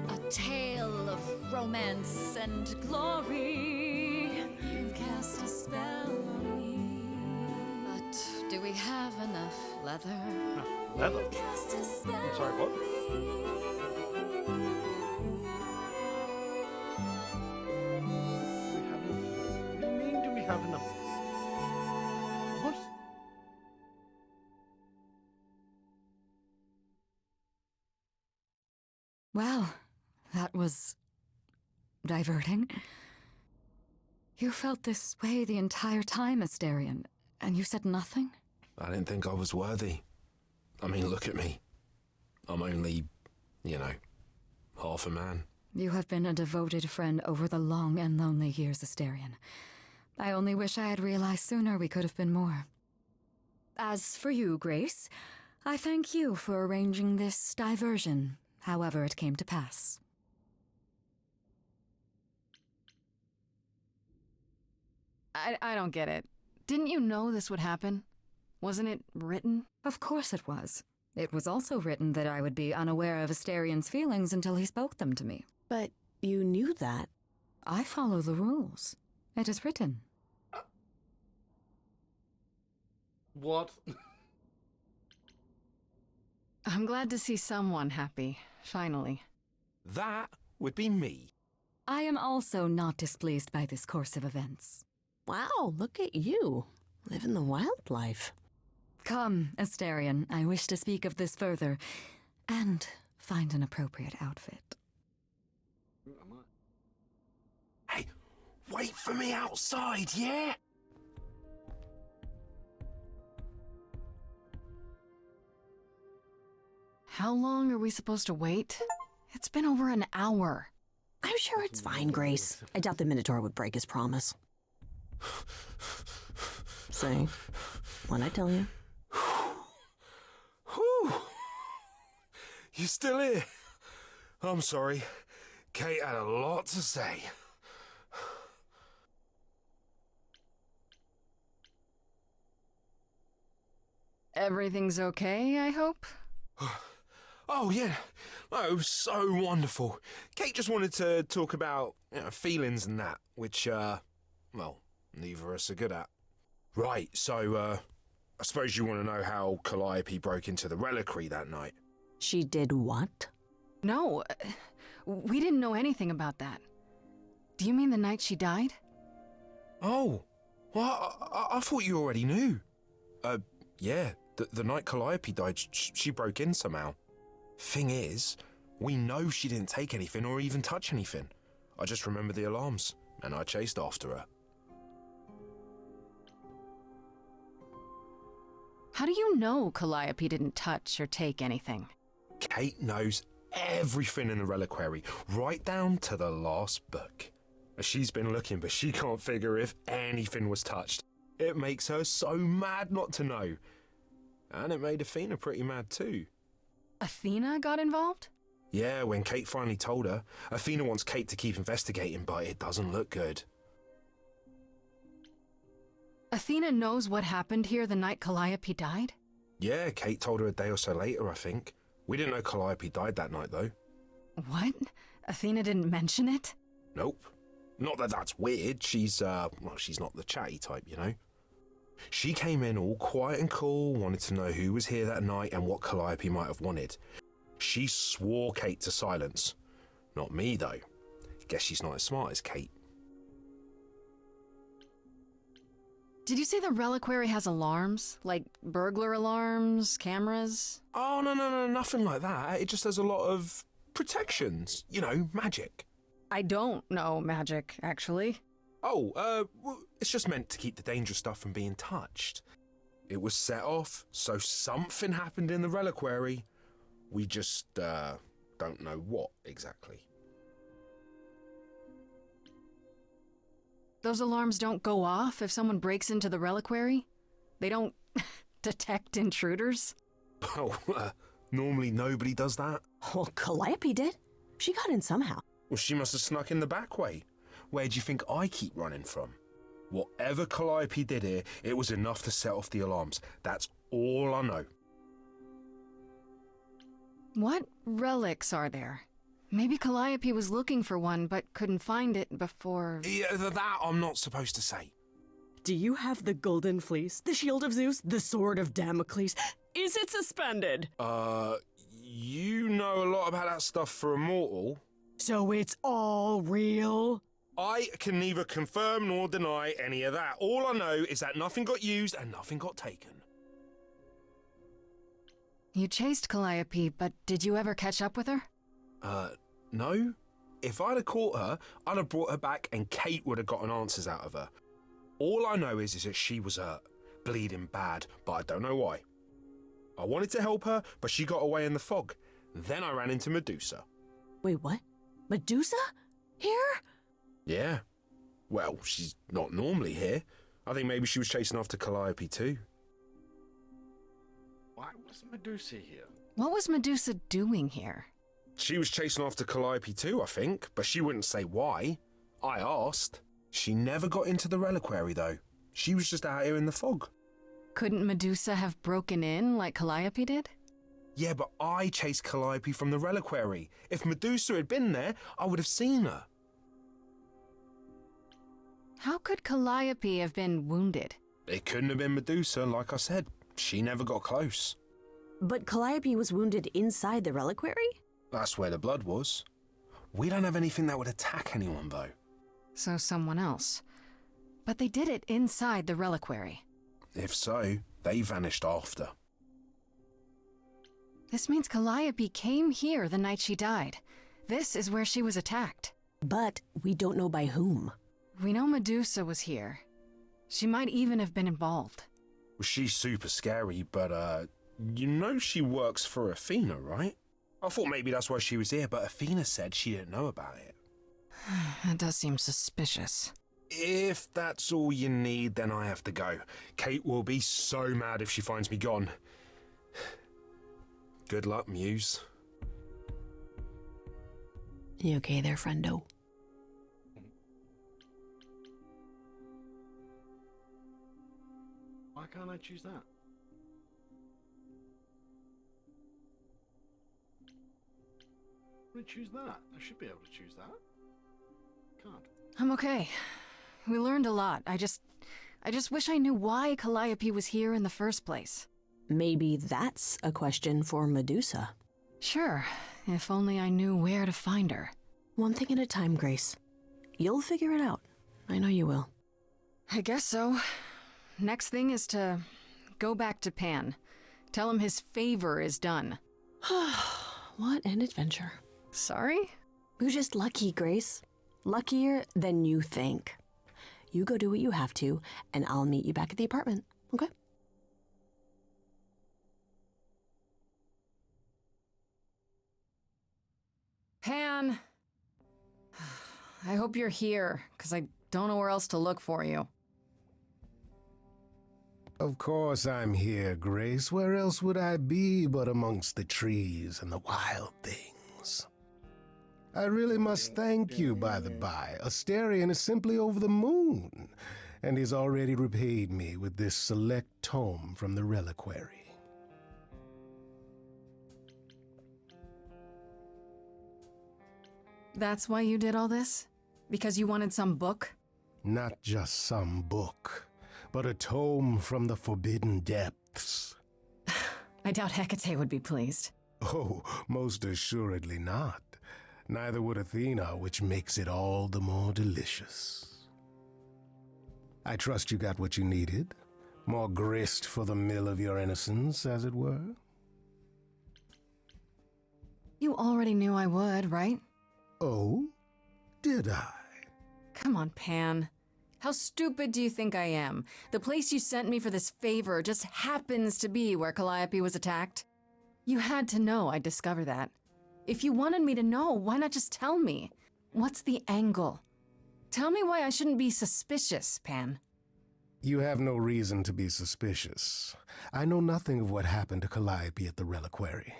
a tale of romance and glory. You've cast a spell on me, but do we have enough leather? Leather? You've cast a spell I'm sorry, what? on me. What do you mean, do we have enough? What? Well, that was diverting. You felt this way the entire time, Astarion, and you said nothing? I didn't think I was worthy. I mean, look at me. I'm only, half a man. You have been a devoted friend over the long and lonely years, Astarion. I only wish I had realized sooner we could have been more. As for you, Grace, I thank you for arranging this diversion, however it came to pass. I don't get it. Didn't you know this would happen? Wasn't it written? Of course it was. It was also written that I would be unaware of Astarion's feelings until he spoke them to me. But you knew that. I follow the rules. It is written. What? I'm glad to see someone happy, finally. That would be me. I am also not displeased by this course of events. Wow, look at you. Living the wildlife. Come, Astarion, I wish to speak of this further, and find an appropriate outfit. Hey, wait for me outside, yeah? How long are we supposed to wait? It's been over an hour. I'm sure it's fine, Grace. I doubt the Minotaur would break his promise. Say, what'd I tell you? Whew. You still here? I'm sorry. Kate had a lot to say. Everything's okay, I hope? Oh, yeah. Oh, it was so wonderful. Kate just wanted to talk about feelings and that, which, well, neither of us are good at. Right, so, I suppose you want to know how Calliope broke into the reliquary that night. She did what? No, we didn't know anything about that. Do you mean the night she died? Oh, well, I thought you already knew. Yeah, the night Calliope died, she broke in somehow. Thing is, we know she didn't take anything or even touch anything. I just remember the alarms, and I chased after her. How do you know Calliope didn't touch or take anything? Kate knows everything in the reliquary, right down to the last book. She's been looking, but she can't figure if anything was touched. It makes her so mad not to know. And it made Athena pretty mad too. Athena got involved? Yeah, when Kate finally told her, Athena wants Kate to keep investigating, but it doesn't look good. Athena knows what happened here the night Calliope died? Yeah, Kate told her a day or so later, I think. We didn't know Calliope died that night, though. What? Athena didn't mention it? Nope. Not that that's weird. She's not the chatty type, you know. She came in all quiet and cool, wanted to know who was here that night and what Calliope might have wanted. She swore Kate to silence. Not me, though. Guess she's not as smart as Kate. Did you say the reliquary has alarms? Like burglar alarms, cameras? Oh, no, nothing like that. It just has a lot of protections. You know, magic. I don't know magic, actually. Oh, well, it's just meant to keep the dangerous stuff from being touched. It was set off, so something happened in the reliquary. We just, don't know what exactly. Those alarms don't go off if someone breaks into the reliquary? They don't detect intruders? Oh, normally nobody does that. Well, Calliope did. She got in somehow. Well, she must have snuck in the back way. Where do you think I keep running from? Whatever Calliope did here, it was enough to set off the alarms. That's all I know. What relics are there? Maybe Calliope was looking for one but couldn't find it before... Yeah, that I'm not supposed to say. Do you have the golden fleece, the shield of Zeus, the sword of Damocles? Is it suspended? You know a lot about that stuff for a mortal. So it's all real? I can neither confirm nor deny any of that. All I know is that nothing got used and nothing got taken. You chased Calliope, but did you ever catch up with her? No. If I'd have caught her, I'd have brought her back and Kate would have gotten answers out of her. All I know is that she was hurt, bleeding bad, but I don't know why. I wanted to help her, but she got away in the fog. Then I ran into Medusa. Wait, what? Medusa? Here? Yeah. Well, she's not normally here. I think maybe she was chasing after Calliope too. Why was Medusa here? What was Medusa doing here? She was chasing after Calliope too, I think, but she wouldn't say why. I asked. She never got into the reliquary though. She was just out here in the fog. Couldn't Medusa have broken in like Calliope did? Yeah, but I chased Calliope from the reliquary. If Medusa had been there, I would have seen her. How could Calliope have been wounded? It couldn't have been Medusa, like I said. She never got close. But Calliope was wounded inside the reliquary? That's where the blood was. We don't have anything that would attack anyone, though. So someone else. But they did it inside the reliquary. If so, they vanished after. This means Calliope came here the night she died. This is where she was attacked. But we don't know by whom. We know Medusa was here. She might even have been involved. Well, she's super scary, but, you know she works for Athena, right? I thought maybe that's why she was here, but Athena said she didn't know about it. That does seem suspicious. If that's all you need, then I have to go. Kate will be so mad if she finds me gone. Good luck, Muse. You okay there, friendo? Why can't I choose that? I'm gonna choose that. I should be able to choose that. Can't. I'm okay. We learned a lot. I just wish I knew why Calliope was here in the first place. Maybe that's a question for Medusa. Sure, if only I knew where to find her. One thing at a time, Grace. You'll figure it out. I know you will. I guess so. Next thing is to go back to Pan. Tell him his favor is done. What an adventure. Sorry? You're just lucky, Grace. Luckier than you think. You go do what you have to, and I'll meet you back at the apartment, okay? Pan! I hope you're here, because I don't know where else to look for you. Of course I'm here, Grace. Where else would I be but amongst the trees and the wild things? I really must thank you, by the by. Asterion is simply over the moon, and he's already repaid me with this select tome from the reliquary. That's why you did all this? Because you wanted some book? Not just some book, but a tome from the forbidden depths. I doubt Hecate would be pleased. Oh, most assuredly not. Neither would Athena, which makes it all the more delicious. I trust you got what you needed. More grist for the mill of your innocence, as it were. You already knew I would, right? Oh? Did I? Come on, Pan. How stupid do you think I am? The place you sent me for this favor just happens to be where Calliope was attacked. You had to know I'd discover that. If you wanted me to know, why not just tell me? What's the angle? Tell me why I shouldn't be suspicious, Pan. You have no reason to be suspicious. I know nothing of what happened to Calliope at the reliquary.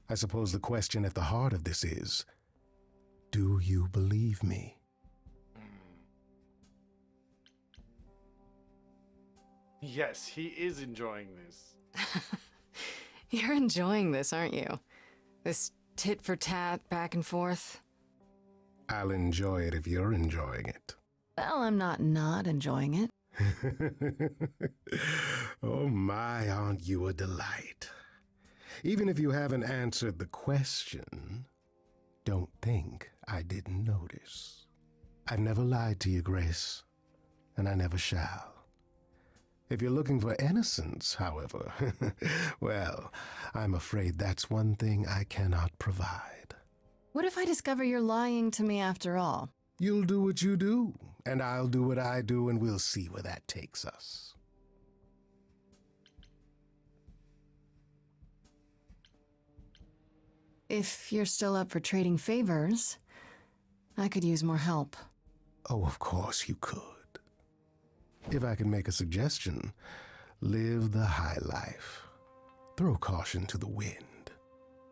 I suppose the question at the heart of this is, do you believe me? Yes, he is enjoying this. You're enjoying this, aren't you? This tit for tat, back and forth. I'll enjoy it if you're enjoying it. Well, I'm not enjoying it. Oh my, aren't you a delight? Even if you haven't answered the question, don't think I didn't notice. I've never lied to you, Grace, and I never shall. If you're looking for innocence, however, well, I'm afraid that's one thing I cannot provide. What if I discover you're lying to me after all? You'll do what you do, and I'll do what I do, and we'll see where that takes us. If you're still up for trading favors, I could use more help. Oh, of course you could. If I can make a suggestion, live the high life. Throw caution to the wind.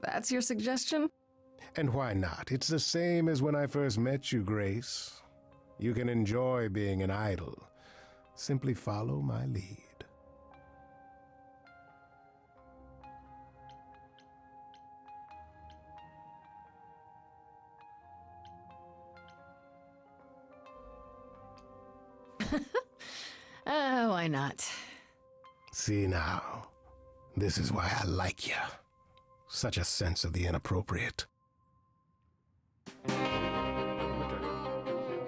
That's your suggestion? And why not? It's the same as when I first met you, Grace. You can enjoy being an idol. Simply follow my lead. Why not? See now, this is why I like you. Such a sense of the inappropriate. Okay.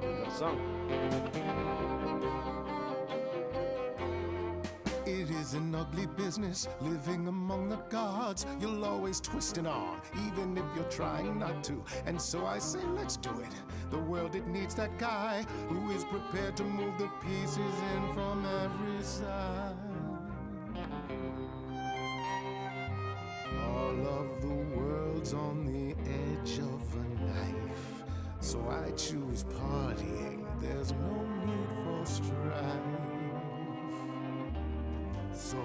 Got a song. It is an ugly business, living among the gods. You'll always twist an arm, even if you're trying not to. And so I say, let's do it. The world, it needs that guy who is prepared to move the pieces in from every side. All of the world's on the edge of a knife. So I choose partying. There's no need for strife. So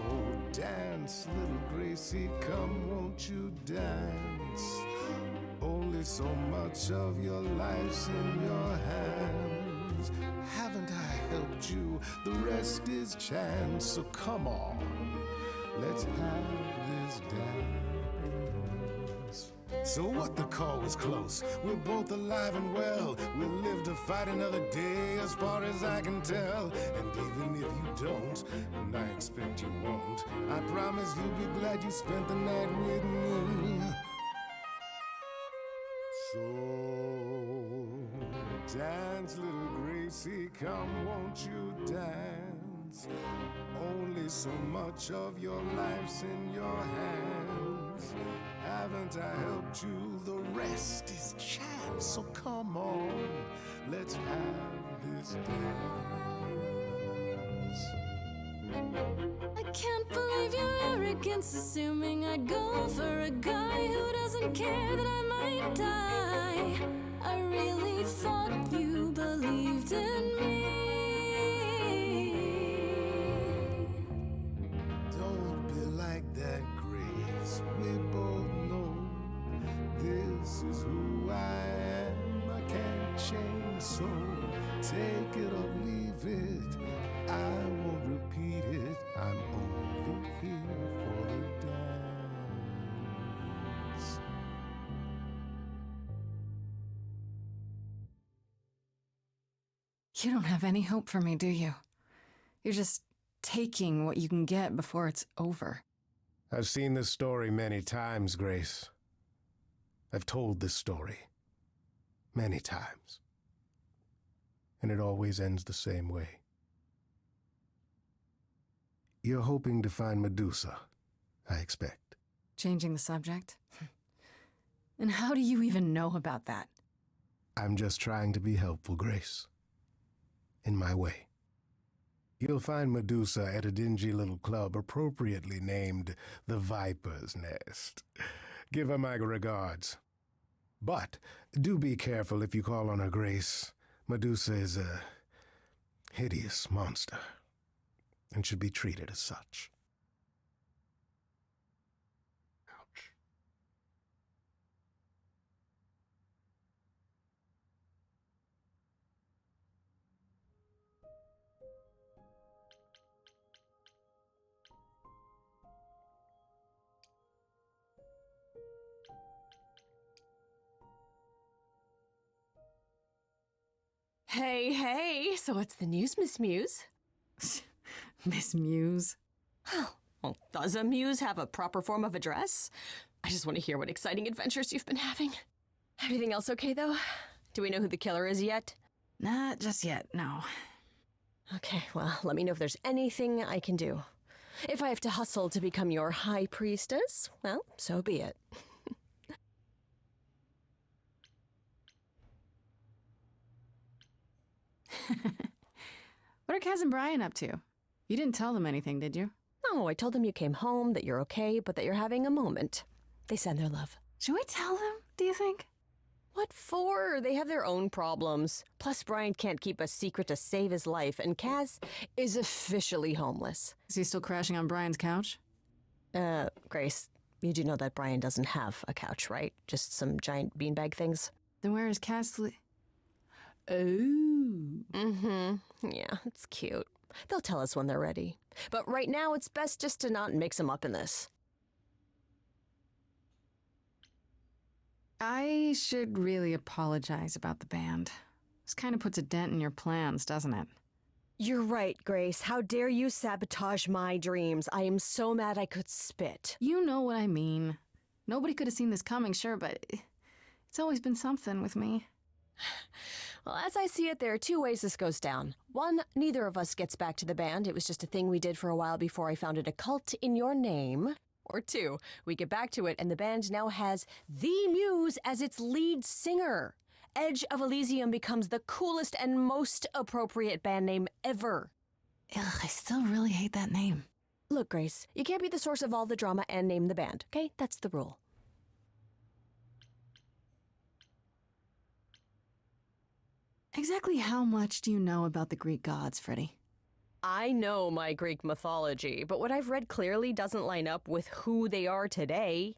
dance, little Gracie, come, won't you dance? Only so much of your life's in your hands. Haven't I helped you? The rest is chance. So come on, let's have this dance. So what, the call was close. We're both alive and well. We'll live to fight another day, as far as I can tell. And even if you don't, and I expect you won't, I promise you'll be glad you spent the night with me. So dance, little Gracie, come, won't you dance? Only so much of your life's in your hands. Haven't moment I helped you, the rest is chance. So come on, let's have this dance. I can't believe your arrogance, assuming I'd go for a guy who doesn't care that I might die. I really thought you believed in me. Don't be like that, Grace. We both know this is who I am. I can't change, so take it or leave it. I won't repeat it. I'm only here for the dance. You don't have any hope for me, do you? You're just taking what you can get before it's over. I've seen this story many times, Grace. I've told this story many times. And it always ends the same way. You're hoping to find Medusa, I expect. Changing the subject? And how do you even know about that? I'm just trying to be helpful, Grace. In my way. You'll find Medusa at a dingy little club appropriately named the Viper's Nest. Give her my regards. But do be careful if you call on her, Grace. Medusa is a hideous monster and should be treated as such. Ouch. Hey, so what's the news, Miss Muse? Miss Muse? Well, does a muse have a proper form of address? I just want to hear what exciting adventures you've been having. Everything else okay, though? Do we know who the killer is yet? Not just yet, no. Okay, well, let me know if there's anything I can do. If I have to hustle to become your high priestess, well, so be it. What are Kaz and Brian up to? You didn't tell them anything, did you? No, I told them you came home, that you're okay, but that you're having a moment. They send their love. Should we tell them, do you think? What for? They have their own problems. Plus, Brian can't keep a secret to save his life, and Kaz is officially homeless. Is he still crashing on Brian's couch? Grace, you do know that Brian doesn't have a couch, right? Just some giant beanbag things? Then where is Kaz Oh. Mm-hmm. Yeah, it's cute. They'll tell us when they're ready. But right now, it's best just to not mix them up in this. I should really apologize about the band. This kind of puts a dent in your plans, doesn't it? You're right, Grace. How dare you sabotage my dreams? I am so mad I could spit. You know what I mean. Nobody could have seen this coming, sure, but it's always been something with me. Well, as I see it, there are two ways this goes down. One, neither of us gets back to the band. It was just a thing we did for a while before I founded a cult in your name. Or two, we get back to it and the band now has the Muse as its lead singer. Edge of Elysium becomes the coolest and most appropriate band name ever. Ugh, I still really hate that name. Look, Grace, you can't be the source of all the drama and name the band, okay? That's the rule. Exactly how much do you know about the Greek gods, Freddie? I know my Greek mythology, but what I've read clearly doesn't line up with who they are today.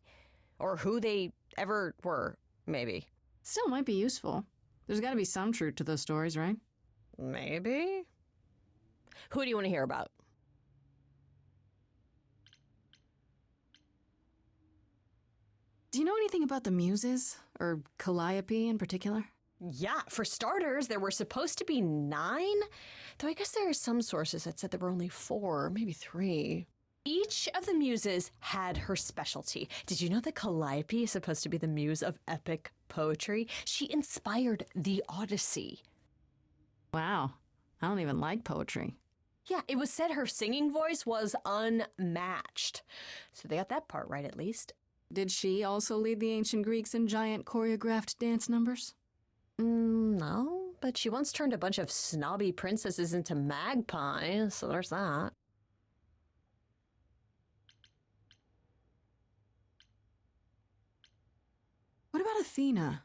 Or who they ever were, maybe. Still might be useful. There's got to be some truth to those stories, right? Maybe. Who do you want to hear about? Do you know anything about the Muses? Or Calliope in particular? Yeah, for starters, there were supposed to be 9. Though I guess there are some sources that said there were only 4, maybe 3. Each of the muses had her specialty. Did you know that Calliope is supposed to be the muse of epic poetry? She inspired the Odyssey. Wow, I don't even like poetry. Yeah, it was said her singing voice was unmatched. So they got that part right, at least. Did she also lead the ancient Greeks in giant choreographed dance numbers? No, but she once turned a bunch of snobby princesses into magpies, so there's that. What about Athena?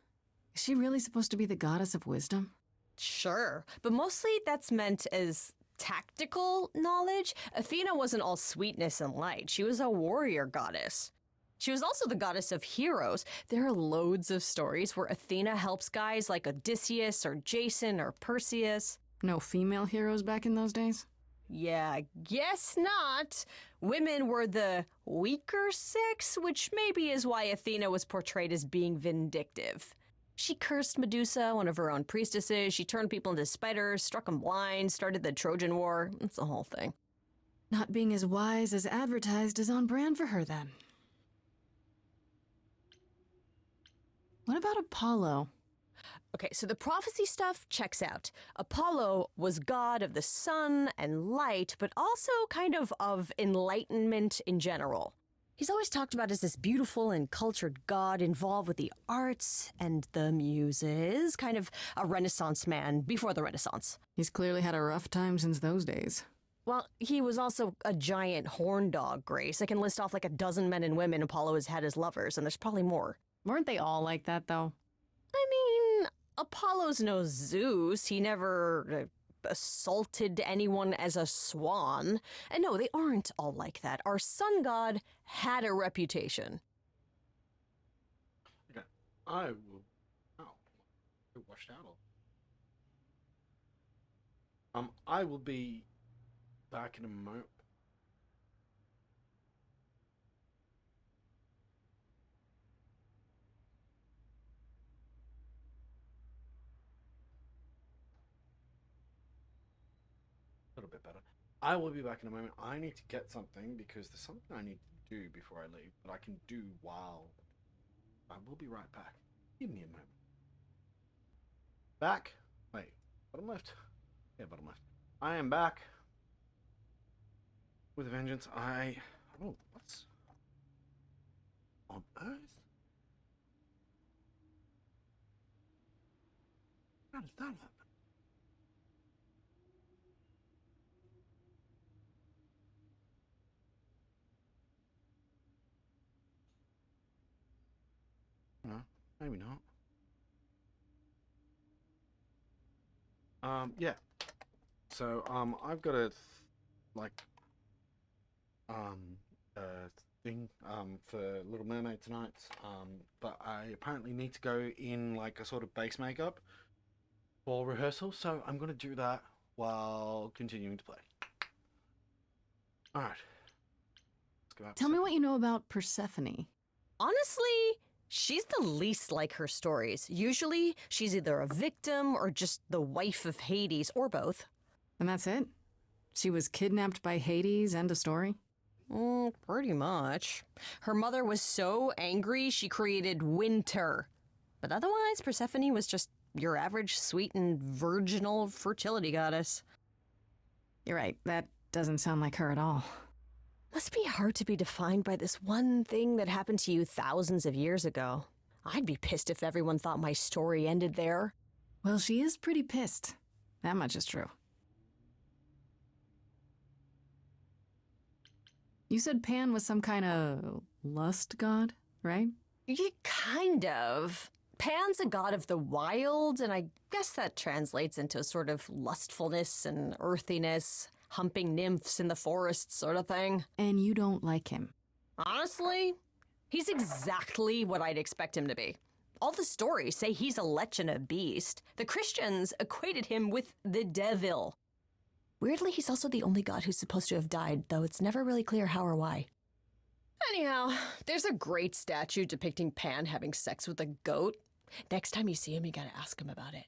Is she really supposed to be the goddess of wisdom? Sure, but mostly that's meant as tactical knowledge. Athena wasn't all sweetness and light. She was a warrior goddess. She was also the goddess of heroes. There are loads of stories where Athena helps guys like Odysseus or Jason or Perseus. No female heroes back in those days? Yeah, guess not. Women were the weaker sex, which maybe is why Athena was portrayed as being vindictive. She cursed Medusa, one of her own priestesses. She turned people into spiders, struck them blind, started the Trojan War. It's the whole thing. Not being as wise as advertised is on brand for her, then. What about Apollo? Okay, so the prophecy stuff checks out. Apollo was god of the sun and light, but also kind of enlightenment in general. He's always talked about as this beautiful and cultured god involved with the arts and the muses, kind of a Renaissance man before the Renaissance. He's clearly had a rough time since those days. Well, he was also a giant horn dog, Grace. I can list off like a dozen men and women Apollo has had as lovers, and there's probably more. Weren't they all like that, though? I mean, Apollo's no Zeus. He never assaulted anyone as a swan. And no, they aren't all like that. Our sun god had a reputation. Okay. I will... Oh. It washed out all. I will be back in a moment. A little bit better. I will be back in a moment. I need to get something because there's something I need to do before I leave, but I can do while. I will be right back. Give me a moment. Back. Wait. Bottom left. Yeah, bottom left. I am back with a vengeance. Oh, what's on earth? How did that happen? No, maybe not. Yeah. So, I've got a thing, for Little Mermaid tonight. But I apparently need to go in like a sort of base makeup for rehearsal. So I'm gonna do that while continuing to play. All right. Let's go out. Tell me what you know about Persephone. Honestly, she's the least like her stories. Usually, she's either a victim or just the wife of Hades, or both. And that's it? She was kidnapped by Hades, end of story? Pretty much. Her mother was so angry she created winter. But otherwise, Persephone was just your average sweet and virginal fertility goddess. You're right, that doesn't sound like her at all. Must be hard to be defined by this one thing that happened to you thousands of years ago. I'd be pissed if everyone thought my story ended there. Well, she is pretty pissed. That much is true. You said Pan was some kind of lust god, right? Yeah, kind of. Pan's a god of the wild, and I guess that translates into a sort of lustfulness and earthiness, humping nymphs in the forest sort of thing. And you don't like him? Honestly, he's exactly what I'd expect him to be. All the stories say he's a lech and a beast. The Christians equated him with the devil. Weirdly, he's also the only god who's supposed to have died, though it's never really clear how or why. Anyhow, there's a great statue depicting Pan having sex with a goat. Next time you see him, you gotta ask him about it.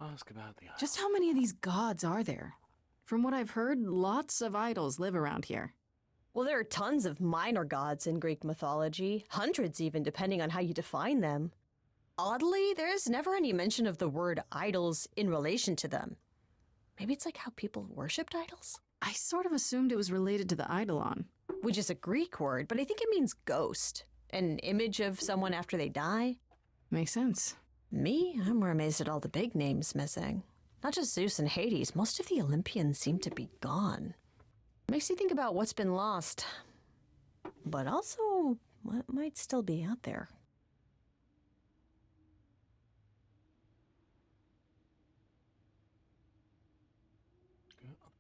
Ask about the idols. Just how many of these gods are there? From what I've heard, lots of idols live around here. Well, there are tons of minor gods in Greek mythology, hundreds even, depending on how you define them. Oddly, there's never any mention of the word idols in relation to them. Maybe it's like how people worshipped idols? I sort of assumed it was related to the Eidolon. Which is a Greek word, but I think it means ghost. An image of someone after they die. Makes sense. Me? I'm more amazed at all the big names missing. Not just Zeus and Hades, most of the Olympians seem to be gone. Makes you think about what's been lost. But also, what might still be out there.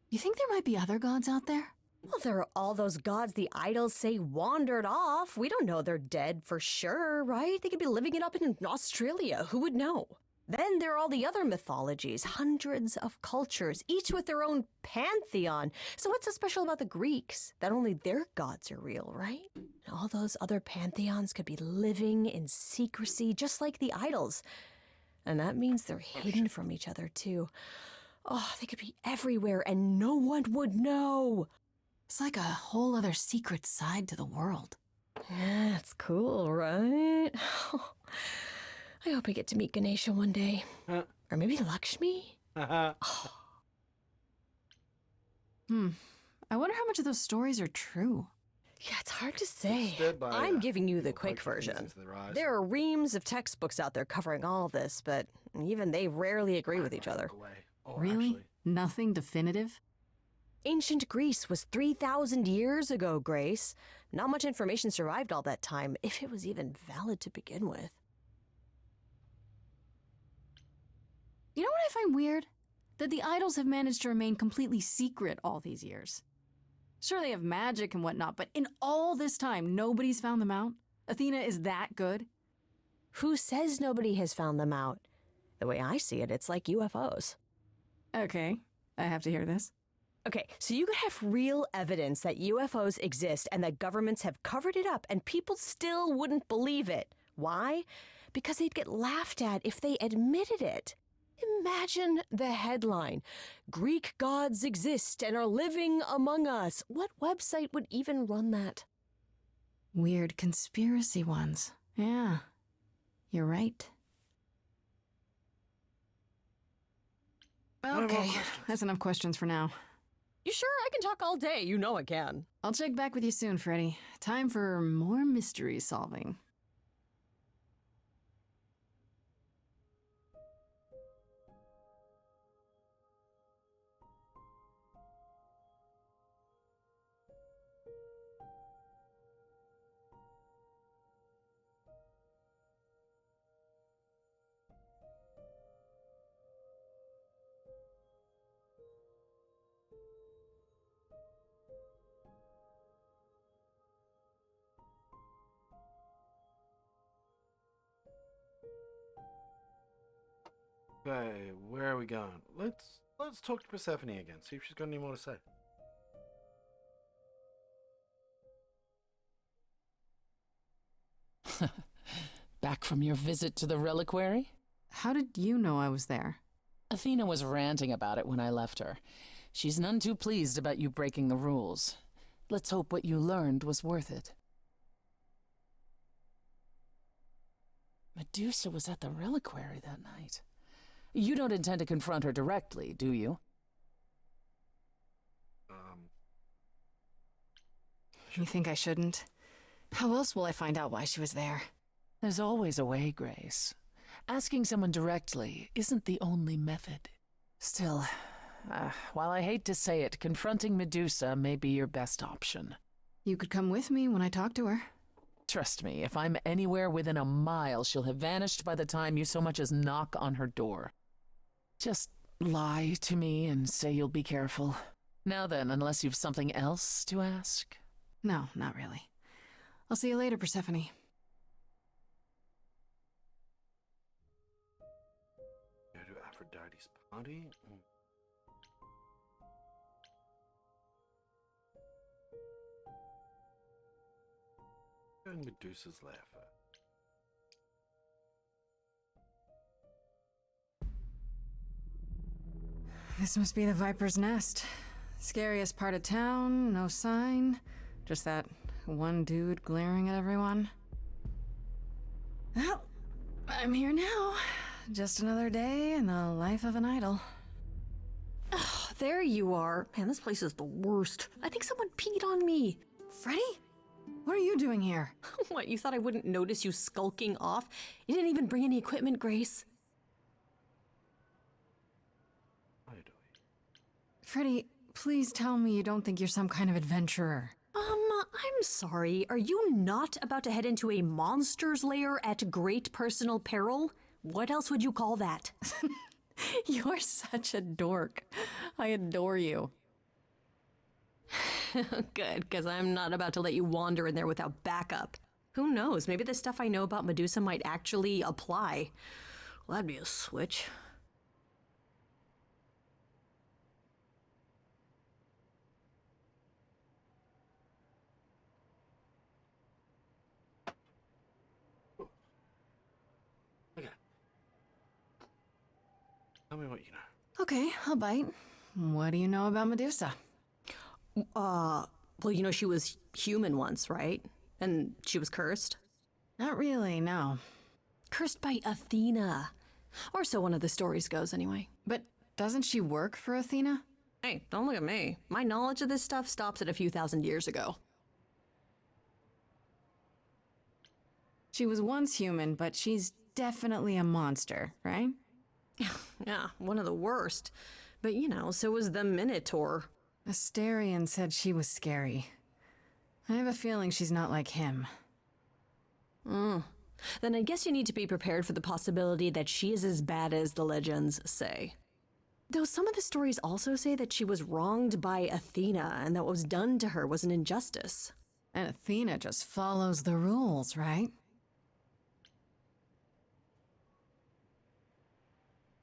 You think there might be other gods out there? Well, there are all those gods the idols say wandered off. We don't know they're dead for sure, right? They could be living it up in Australia. Who would know? Then there are all the other mythologies, hundreds of cultures, each with their own pantheon. So what's so special about the Greeks? That only their gods are real, right? All those other pantheons could be living in secrecy, just like the idols. And that means they're hidden from each other, too. Oh, they could be everywhere and no one would know. It's like a whole other secret side to the world. Yeah, it's cool, right? I hope I get to meet Ganesha one day. Or maybe Lakshmi? I wonder how much of those stories are true. Yeah, it's hard to say. Instead by, I'm giving you the people quick poking things version. into their eyes. There are reams of textbooks out there covering all this, but even they rarely agree with each other. Oh, Really? actually. Nothing definitive? Ancient Greece was 3,000 years ago, Grace. Not much information survived all that time, if it was even valid to begin with. You know what I find weird? That the idols have managed to remain completely secret all these years. Sure, they have magic and whatnot, but in all this time, nobody's found them out? Athena is that good? Who says nobody has found them out? The way I see it, it's like UFOs. Okay, I have to hear this. Okay, so you could have real evidence that UFOs exist and that governments have covered it up and people still wouldn't believe it. Why? Because they'd get laughed at if they admitted it. Imagine the headline, Greek gods exist and are living among us. What website would even run that? Weird conspiracy ones. Yeah, you're right. Okay, that's enough questions for now. You sure? I can talk all day. You know I can. I'll check back with you soon, Freddy. Time for more mystery solving. Okay, where are we going? Let's talk to Persephone again. See if she's got any more to say. Back from your visit to the reliquary? How did you know I was there? Athena was ranting about it when I left her. She's none too pleased about you breaking the rules. Let's hope what you learned was worth it. Medusa was at the reliquary that night. You don't intend to confront her directly, do you? You think I shouldn't? How else will I find out why she was there? There's always a way, Grace. Asking someone directly isn't the only method. Still, while I hate to say it, confronting Medusa may be your best option. You could come with me when I talk to her. Trust me, if I'm anywhere within a mile, she'll have vanished by the time you so much as knock on her door. Just lie to me and say you'll be careful. Now then, unless you've something else to ask? No, not really. I'll see you later, Persephone. Go to Aphrodite's party? Go to Medusa's lair first. This must be the Viper's Nest. Scariest part of town, no sign. Just that one dude glaring at everyone. Well, I'm here now. Just another day in the life of an idol. Ugh. there you are. Man, this place is the worst. I think someone peed on me. Freddie? What are you doing here? What, you thought I wouldn't notice you skulking off? You didn't even bring any equipment, Grace. Freddie, please tell me you don't think you're some kind of adventurer. I'm sorry. Are you not about to head into a monster's lair at great personal peril? What else would you call that? You're such a dork. I adore you. Good, because I'm not about to let you wander in there without backup. Who knows? Maybe the stuff I know about Medusa might actually apply. Well, that'd be a switch. Tell me what you know. Okay, I'll bite. What do you know about Medusa? Well, you know she was human once, right? And she was cursed? Not really, no. Cursed by Athena. Or so one of the stories goes, anyway. But doesn't she work for Athena? Hey, don't look at me. My knowledge of this stuff stops at a few thousand years ago. She was once human, but she's definitely a monster, right? Yeah, one of the worst. But you know, so was the Minotaur. Asterion said she was scary. I have a feeling she's not like him. Then I guess you need to be prepared for the possibility that she is as bad as the legends say. Though some of the stories also say that she was wronged by Athena and that what was done to her was an injustice. And Athena just follows the rules, right?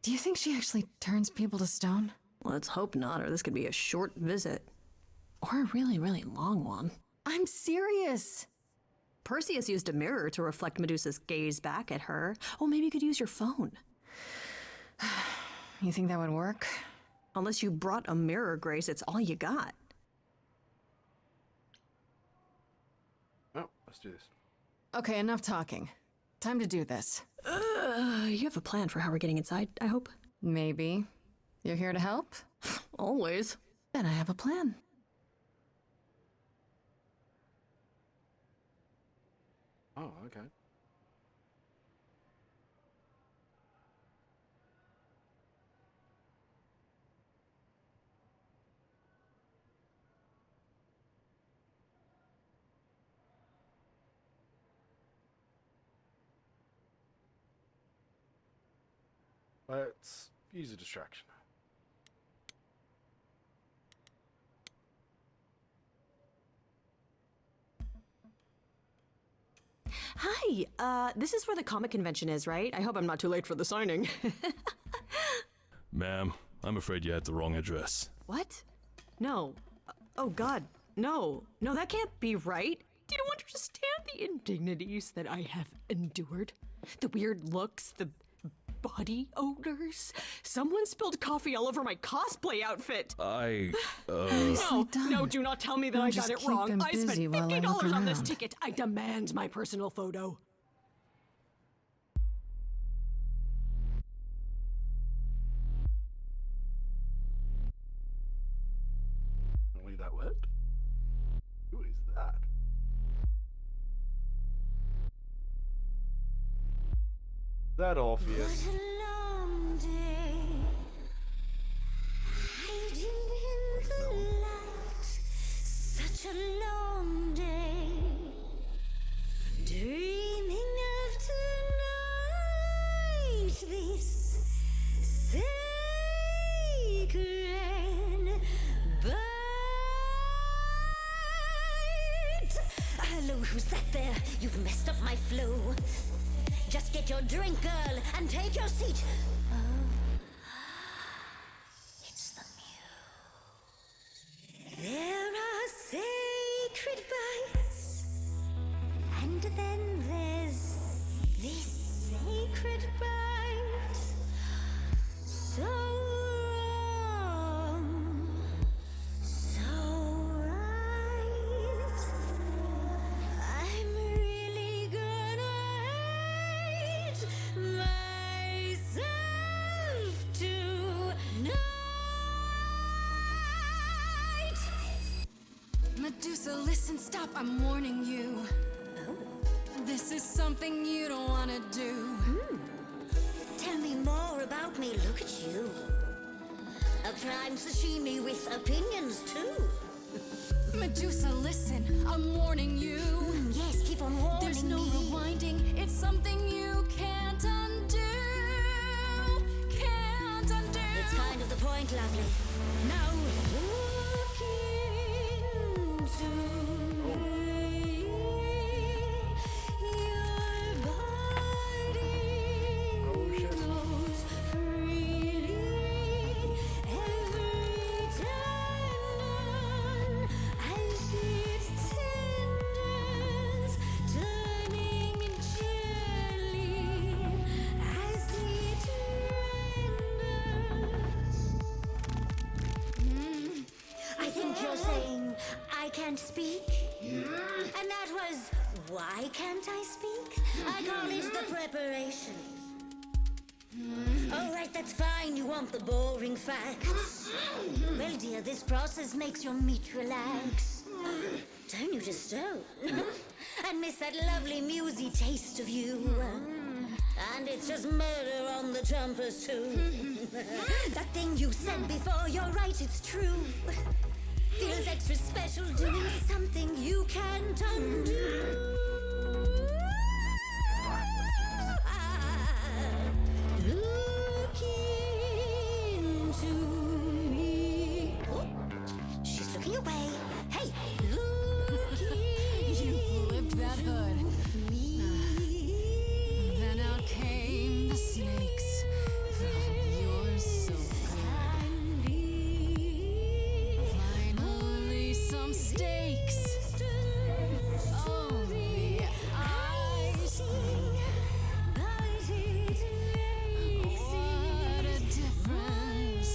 Do you think she actually turns people to stone? Let's hope not, or this could be a short visit. Or a really, really long one. I'm serious! Perseus used a mirror to reflect Medusa's gaze back at her. Oh, maybe you could use your phone. You think that would work? Unless you brought a mirror, Grace, it's all you got. Oh, let's do this. Okay, enough talking. Time to do this. You have a plan for how we're getting inside, I hope? Maybe. You're here to help? Always. Then I have a plan. Oh, okay. Let's use a distraction. Hi, this is where the comic convention is, right? I hope I'm not too late for the signing. Ma'am, I'm afraid you had the wrong address. What? No. Oh, God. No. No, that can't be right. You don't understand the indignities that I have endured. The weird looks, the body odors. Someone spilled coffee all over my cosplay outfit. No, do not tell me that I got it wrong. I spent $50 on this ticket. I demand my personal photo. Only that worked? Who is that? That Orpheus. What a long day, hiding in the light. Such a long day, dreaming of tonight. This sacred bite. Hello, who's that there? You've messed up my flow. Just get your drink, girl, and take your seat. Oh, it's the Muse. There are sacred bites, and then there's this sacred bite. So wrong, so right. I'm really gonna hate myself. Medusa, listen, stop, I'm warning you. This is something you don't want to do. Tell me more about me, look at you. A prime sashimi with opinions, too. Medusa, listen, I'm warning you. Yes, keep on warning There's no me. rewinding, it's something you can't undo. Can't undo. It's kind of the point, lovely. Now, look into me. Your body knows freely every time I see its tendons turning jelly as it renders. I think you're saying I can't speak, and that was why can't I speak? I call it the preparation. All right, that's fine. You want the boring facts. Well, dear, this process makes your meat relax. Turn you to stone. And miss that lovely musy taste of you. And it's just murder on the jumpers, too. That thing you said before, you're right, it's true. Feels extra special doing something you can't undo. Look into me. Oh, she's looking away. Hey, look You flipped that hood. Then out came the snakes. You're so good. Finally, some steaks. Oh, the ice thing. What a difference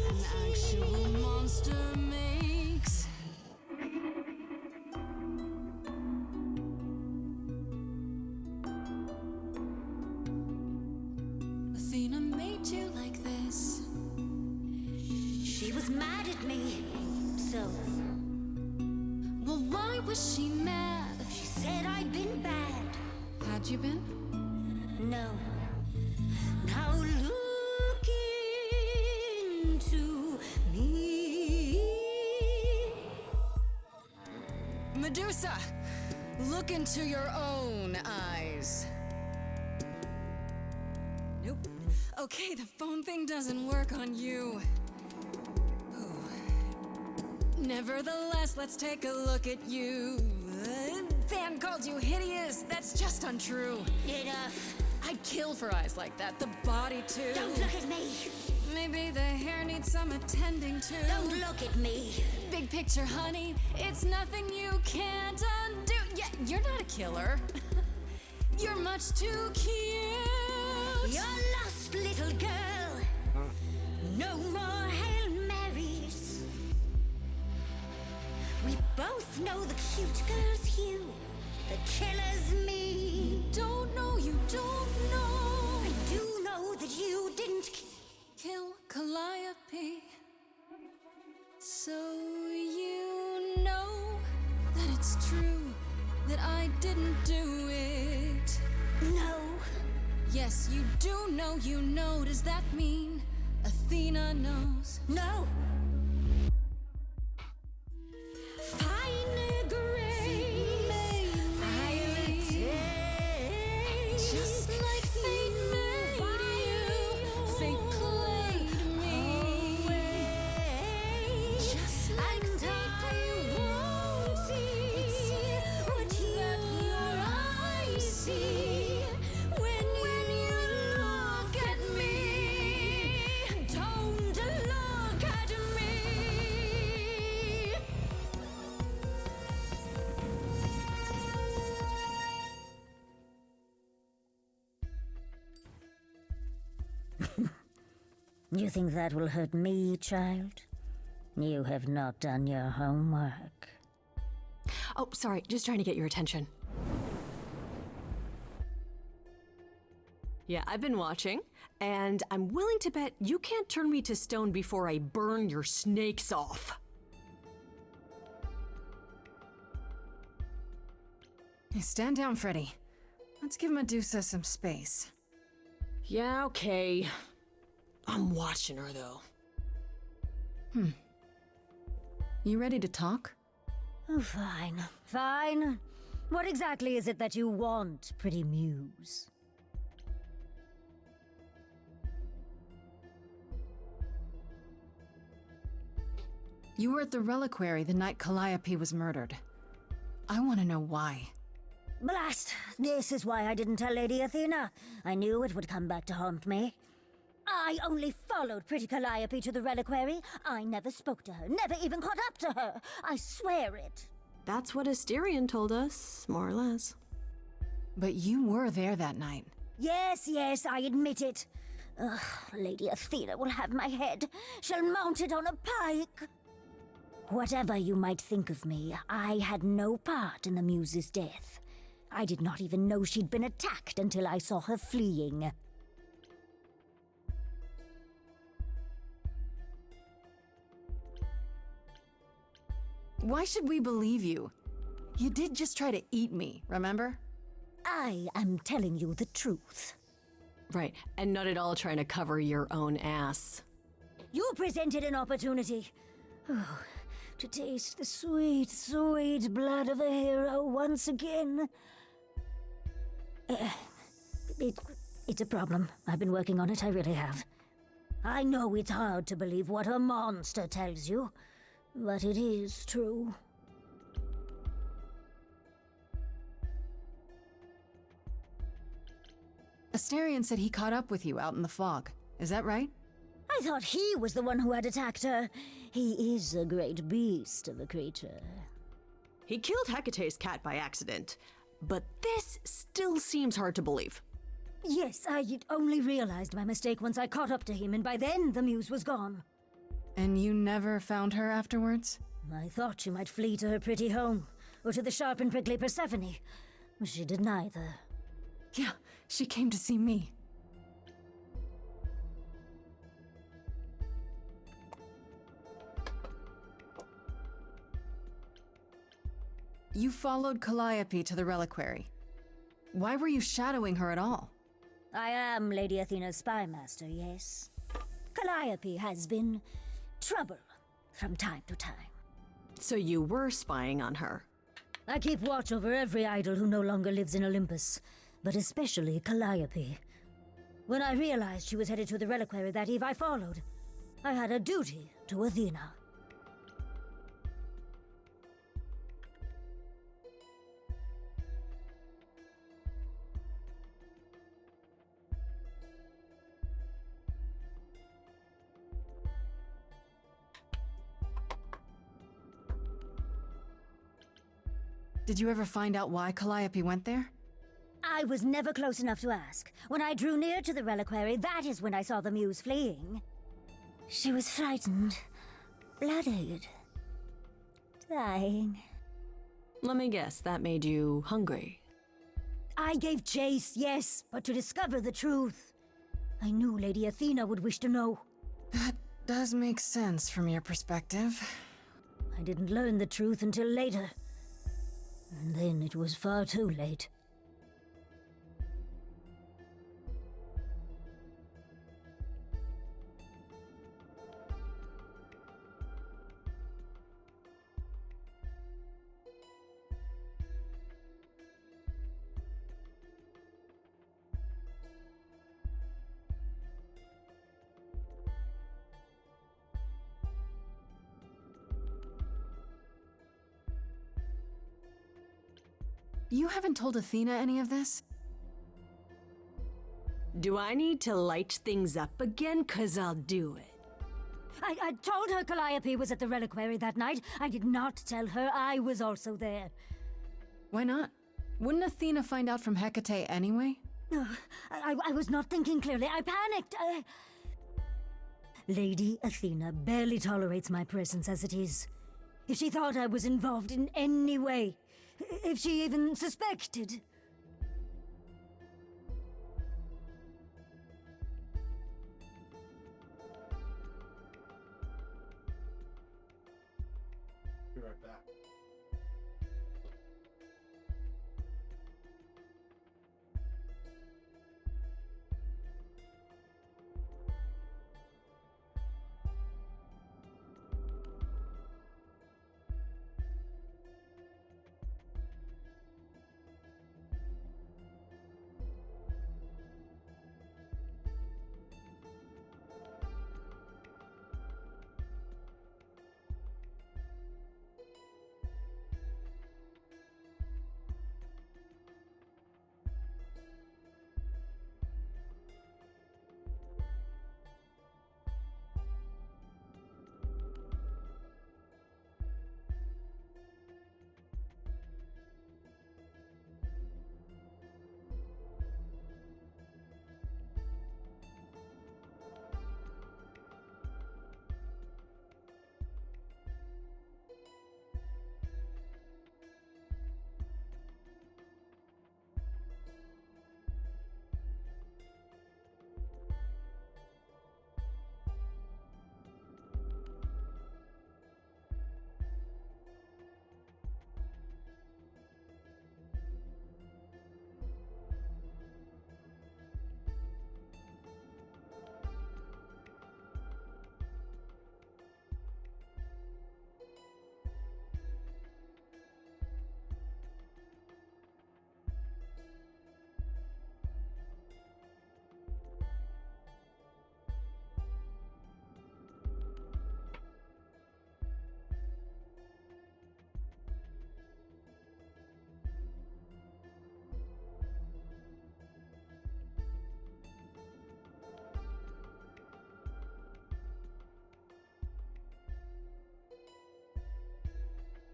an actual monster makes. Athena made you like this. She was mad at me. So, Well, why was she mad? she said I'd been bad. Had you been? No. Now look into me. Medusa, look into your own eyes. Nope. Okay, the phone thing doesn't work on you. Ooh. Nevertheless, let's take a look at you. Van called you hideous. That's just untrue. Enough. I'd kill for eyes like that. The body, too. Don't look at me. Maybe the hair needs some attending to. Don't look at me. Big picture, honey. It's nothing you can't undo. Yeah, you're not a killer. You're much too cute. You're lost, little girl. No more Hail Marys. We both know the cute girl's you. The killer's me. Don't know, you don't know. I do know that you didn't Kill Calliope. So you know that it's true that I didn't do it. No. Yes, you do know, you know. Does that mean Athena knows? No. Fine grace. I'll take. Just like fate made you, fate played me. Just like fate won't see what your eyes see when you look at me. Don't look at me. You think that will hurt me, child? You have not done your homework. Oh, sorry, just trying to get your attention. Yeah, I've been watching, and I'm willing to bet you can't turn me to stone before I burn your snakes off. Hey, stand down, Freddy. Let's give Medusa some space. Yeah, okay. I'm watching her, though. You ready to talk? Oh, fine. Fine. What exactly is it that you want, pretty muse? You were at the reliquary the night Calliope was murdered. I want to know why. Blast! This is why I didn't tell Lady Athena. I knew it would come back to haunt me. I only followed pretty Calliope to the reliquary. I never spoke to her, never even caught up to her. I swear it. That's what Asterion told us, more or less. But you were there that night. Yes, yes, I admit it. Ugh, Lady Athena will have my head. She'll mount it on a pike. Whatever you might think of me, I had no part in the Muse's death. I did not even know she'd been attacked until I saw her fleeing. Why should we believe you? You did just try to eat me, remember? I am telling you the truth. Right, and not at all trying to cover your own ass. You presented an opportunity. Oh, to taste the sweet, sweet blood of a hero once again. It's a problem. I've been working on it, I really have. I know it's hard to believe what a monster tells you, but it is true. Asterion said he caught up with you out in the fog. Is that right? I thought he was the one who had attacked her. He is a great beast of a creature. He killed Hecate's cat by accident, but this still seems hard to believe. Yes, I only realized my mistake once I caught up to him, and by then the muse was gone. And you never found her afterwards? I thought she might flee to her pretty home, or to the sharp and prickly Persephone. She did neither. Yeah, she came to see me. You followed Calliope to the reliquary. Why were you shadowing her at all? I am Lady Athena's spy master, yes. Calliope has been trouble from time to time. So you were spying on her? I keep watch over every idol who no longer lives in Olympus, but especially Calliope. When I realized she was headed to the reliquary that eve, I followed. I had a duty to Athena. Did you ever find out why Calliope went there? I was never close enough to ask. When I drew near to the reliquary, that is when I saw the muse fleeing. She was frightened, bloodied, dying. Let me guess, that made you hungry. I gave chase, yes, but to discover the truth. I knew Lady Athena would wish to know. That does make sense from your perspective. I didn't learn the truth until later. And then it was far too late. You haven't told Athena any of this? Do I need to light things up again? 'Cause I'll do it. I told her Calliope was at the reliquary that night. I did not tell her I was also there. Why not? Wouldn't Athena find out from Hecate anyway? I was not thinking clearly. I panicked. Lady Athena barely tolerates my presence as it is. If she thought I was involved in any way, if she even suspected... Be right back.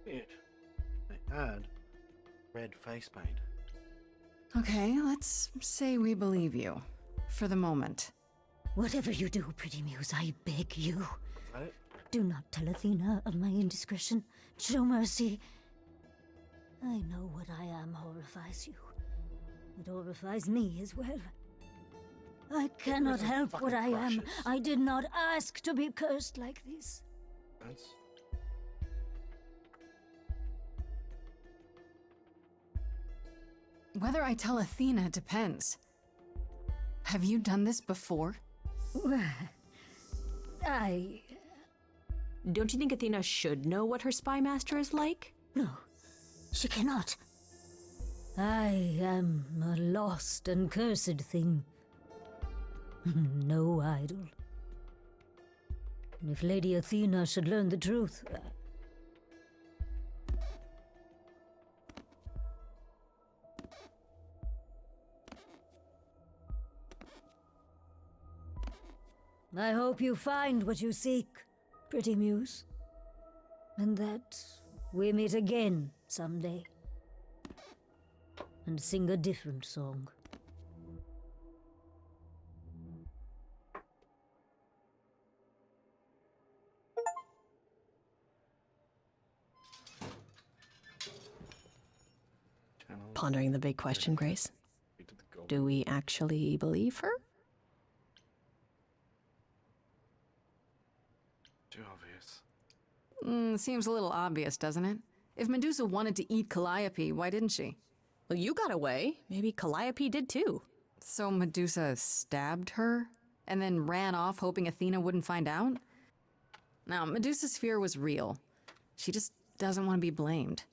Weird. They add red face paint. Okay, let's say we believe you. For the moment. Whatever you do, Pretty Muse, I beg you. Right? Do not tell Athena of my indiscretion. Show mercy. I know what I am horrifies you. It horrifies me as well. I cannot help what I am. I did not ask to be cursed like this. That's... Whether I tell Athena depends. Have you done this before? Don't you think Athena should know what her spy master is like? No, she cannot. I am a lost and cursed thing. No idol. If Lady Athena should learn the truth... I hope you find what you seek, Pretty Muse. And that we meet again someday. And sing a different song. Pondering the big question, Grace. Do we actually believe her? Too obvious. Seems a little obvious, doesn't it? If Medusa wanted to eat Calliope, why didn't she? Well, you got away. Maybe Calliope did too. So Medusa stabbed her? And then ran off hoping Athena wouldn't find out? Now, Medusa's fear was real. She just doesn't want to be blamed.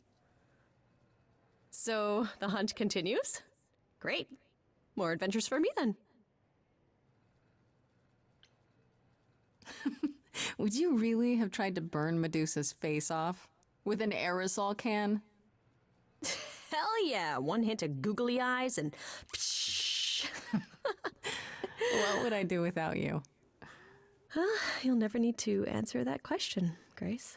So, the hunt continues? Great. More adventures for me then. Would you really have tried to burn Medusa's face off? With an aerosol can? Hell yeah! One hint of googly eyes and... What would I do without you? You'll never need to answer that question, Grace.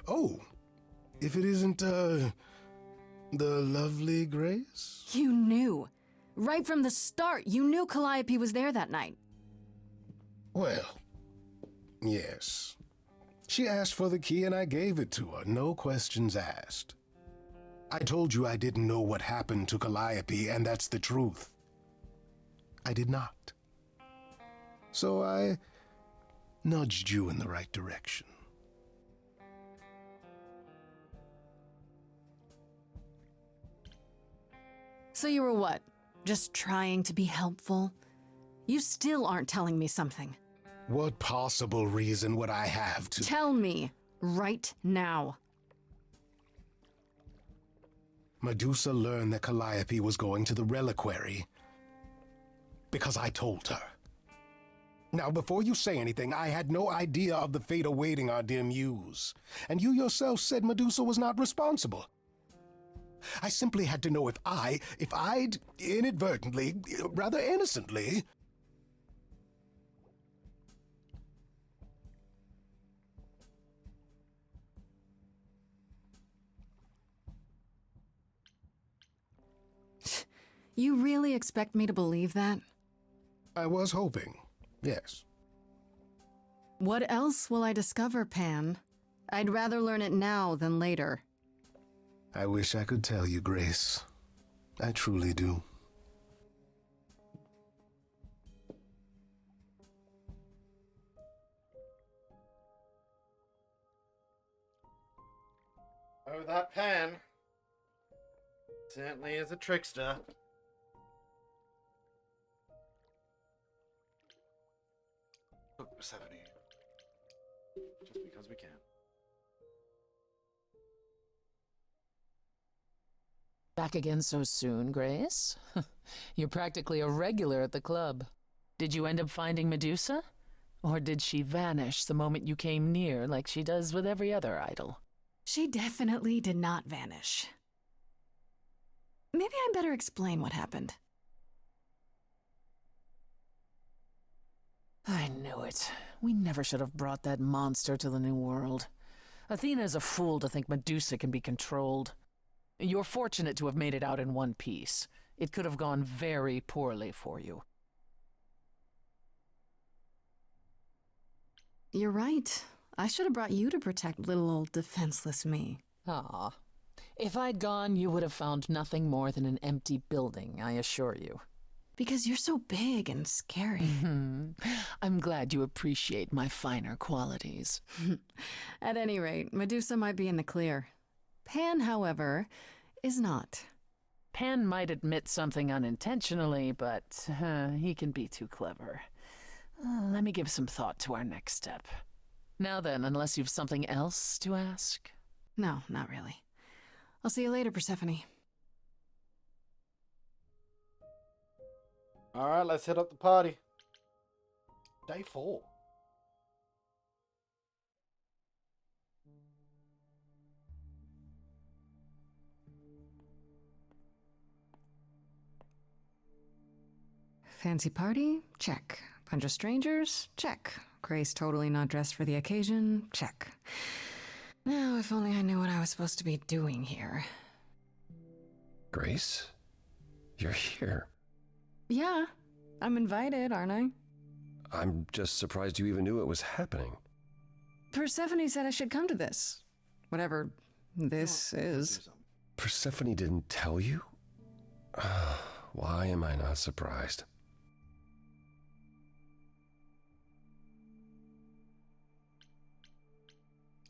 Oh, if it isn't, the lovely Grace? You knew. Right from the start, you knew Calliope was there that night. Well, yes. She asked for the key and I gave it to her, no questions asked. I told you I didn't know what happened to Calliope, and that's the truth. I did not. So I nudged you in the right direction. So you were what? Just trying to be helpful? You still aren't telling me something. What possible reason would I have to— Tell me, right now. Medusa learned that Calliope was going to the reliquary because I told her. Now, before you say anything, I had no idea of the fate awaiting our dear Muse, and you yourself said Medusa was not responsible. I simply had to know if I'd inadvertently, rather innocently— You really expect me to believe that? I was hoping, yes. What else will I discover, Pan? I'd rather learn it now than later. I wish I could tell you, Grace. I truly do. Oh, that Pan certainly is a trickster. Look, Persephone. Just because we can. Back again so soon, Grace? You're practically a regular at the club. Did you end up finding Medusa? Or did she vanish the moment you came near, like she does with every other idol? She definitely did not vanish. Maybe I better explain what happened. I knew it. We never should have brought that monster to the New World. Athena is a fool to think Medusa can be controlled. You're fortunate to have made it out in one piece. It could have gone very poorly for you. You're right. I should have brought you to protect little old defenseless me. Ah. If I'd gone, you would have found nothing more than an empty building, I assure you. Because you're so big and scary. I'm glad you appreciate my finer qualities. At any rate, Medusa might be in the clear. Pan, however, is not. Pan might admit something unintentionally, but he can be too clever. Let me give some thought to our next step. Now then, unless you've something else to ask? No, not really. I'll see you later, Persephone. Alright, let's hit up the party. Day 4. Fancy party? Check. Bunch of strangers? Check. Grace totally not dressed for the occasion? Check. Now, if only I knew what I was supposed to be doing here. Grace? You're here. Yeah, I'm invited, aren't I? I'm just surprised you even knew it was happening. Persephone said I should come to this. Whatever this is. Persephone didn't tell you? Why am I not surprised?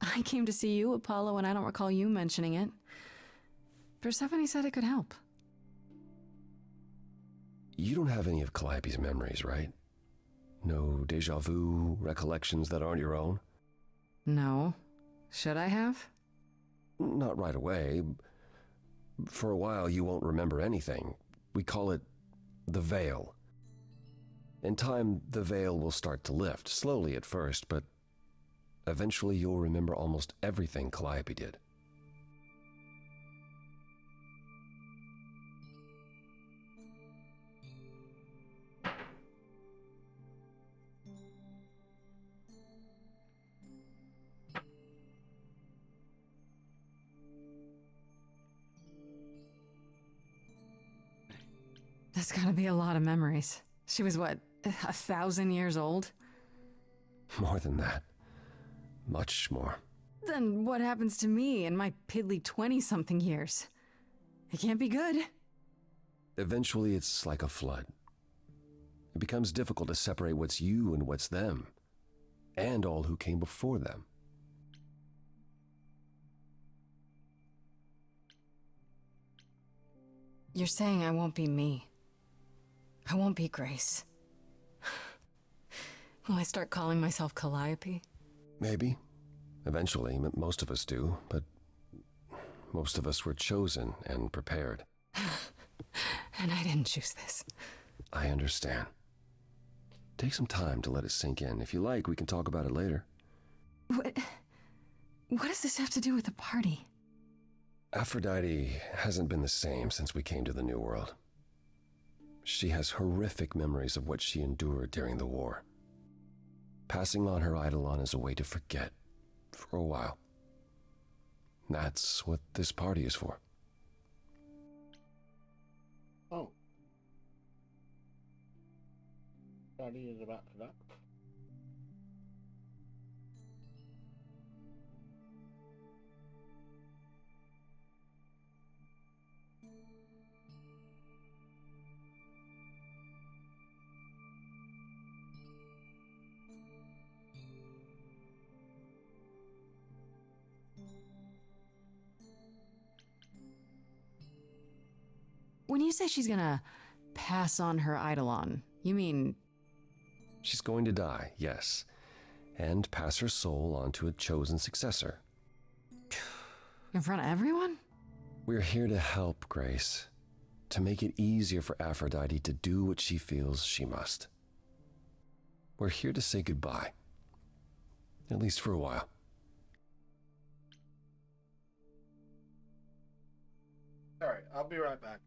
I came to see you, Apollo, and I don't recall you mentioning it. Persephone said it could help. You don't have any of Calliope's memories, right? No deja vu, recollections that aren't your own? No. Should I have? Not right away. For a while, you won't remember anything. We call it the veil. In time, the veil will start to lift, slowly at first, but eventually you'll remember almost everything Calliope did. That's gotta be a lot of memories. She was, what, 1,000 years old? More than that. Much more. Then what happens to me in my piddly 20-something years? It can't be good. Eventually, it's like a flood. It becomes difficult to separate what's you and what's them, and all who came before them. You're saying I won't be me. I won't be Grace. Will I start calling myself Calliope? Maybe. Eventually, most of us do, but most of us were chosen and prepared. And I didn't choose this. I understand. Take some time to let it sink in. If you like, we can talk about it later. What does this have to do with the party? Aphrodite hasn't been the same since we came to the New World. She has horrific memories of what she endured during the war. Passing on her Eidolon is a way to forget, for a while. That's what this party is for. Oh. Party is about that. When you say she's gonna pass on her Eidolon, you mean... She's going to die, yes, and pass her soul on to a chosen successor. In front of everyone? We're here to help, Grace, to make it easier for Aphrodite to do what she feels she must. We're here to say goodbye, at least for a while. I'll be right back.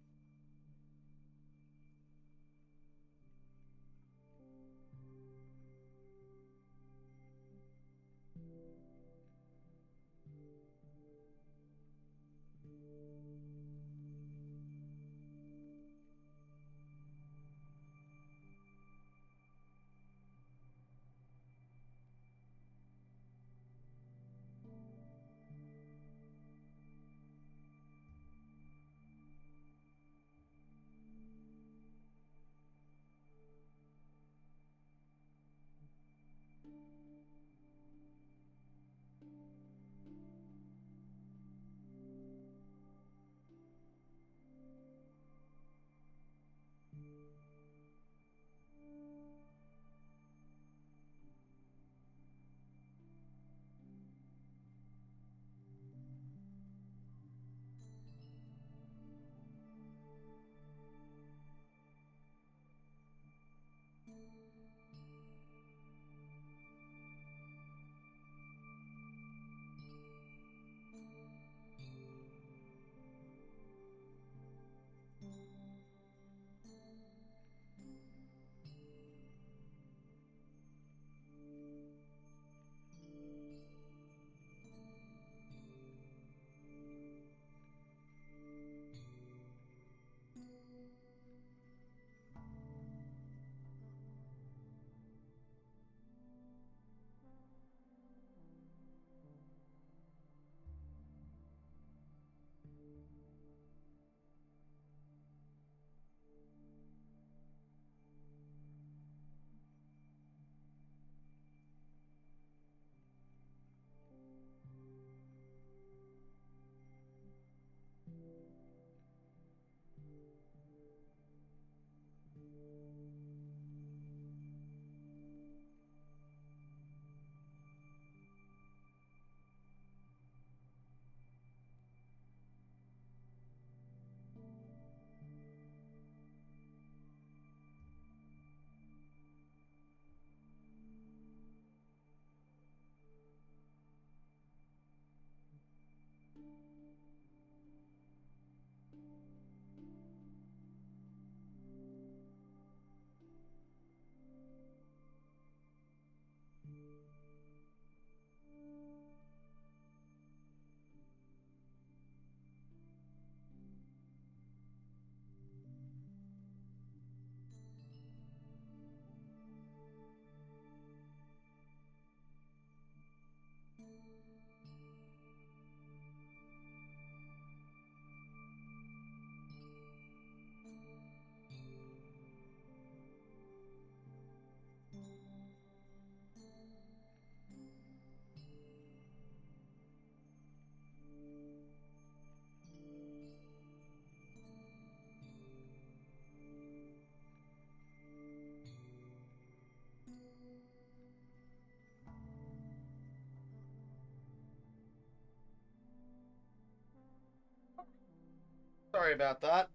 Sorry about that.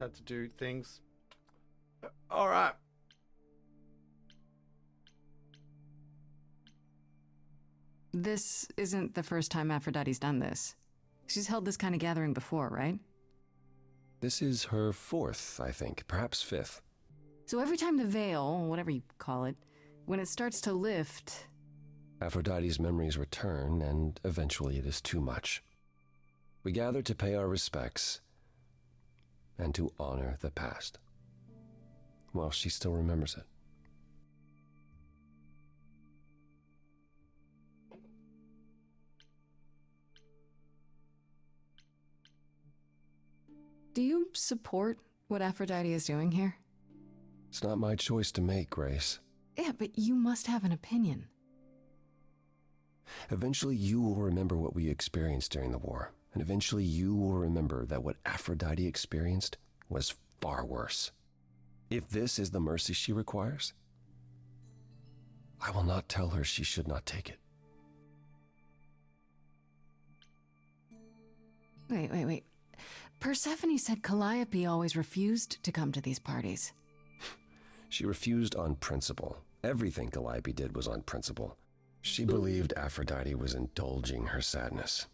Had to do things. All right. This isn't the first time Aphrodite's done this. She's held this kind of gathering before, right? This is her fourth, I think, perhaps fifth. So every time the veil, whatever you call it, when it starts to lift... Aphrodite's memories return, and eventually it is too much. We gather to pay our respects and to honor the past, while she still remembers it. Do you support what Aphrodite is doing here? It's not my choice to make, Grace. Yeah, but you must have an opinion. Eventually you will remember what we experienced during the war, and eventually you will remember that what Aphrodite experienced was far worse. If this is the mercy she requires, I will not tell her she should not take it. Wait. Persephone said Calliope always refused to come to these parties. She refused on principle. Everything Calliope did was on principle. She believed Aphrodite was indulging her sadness,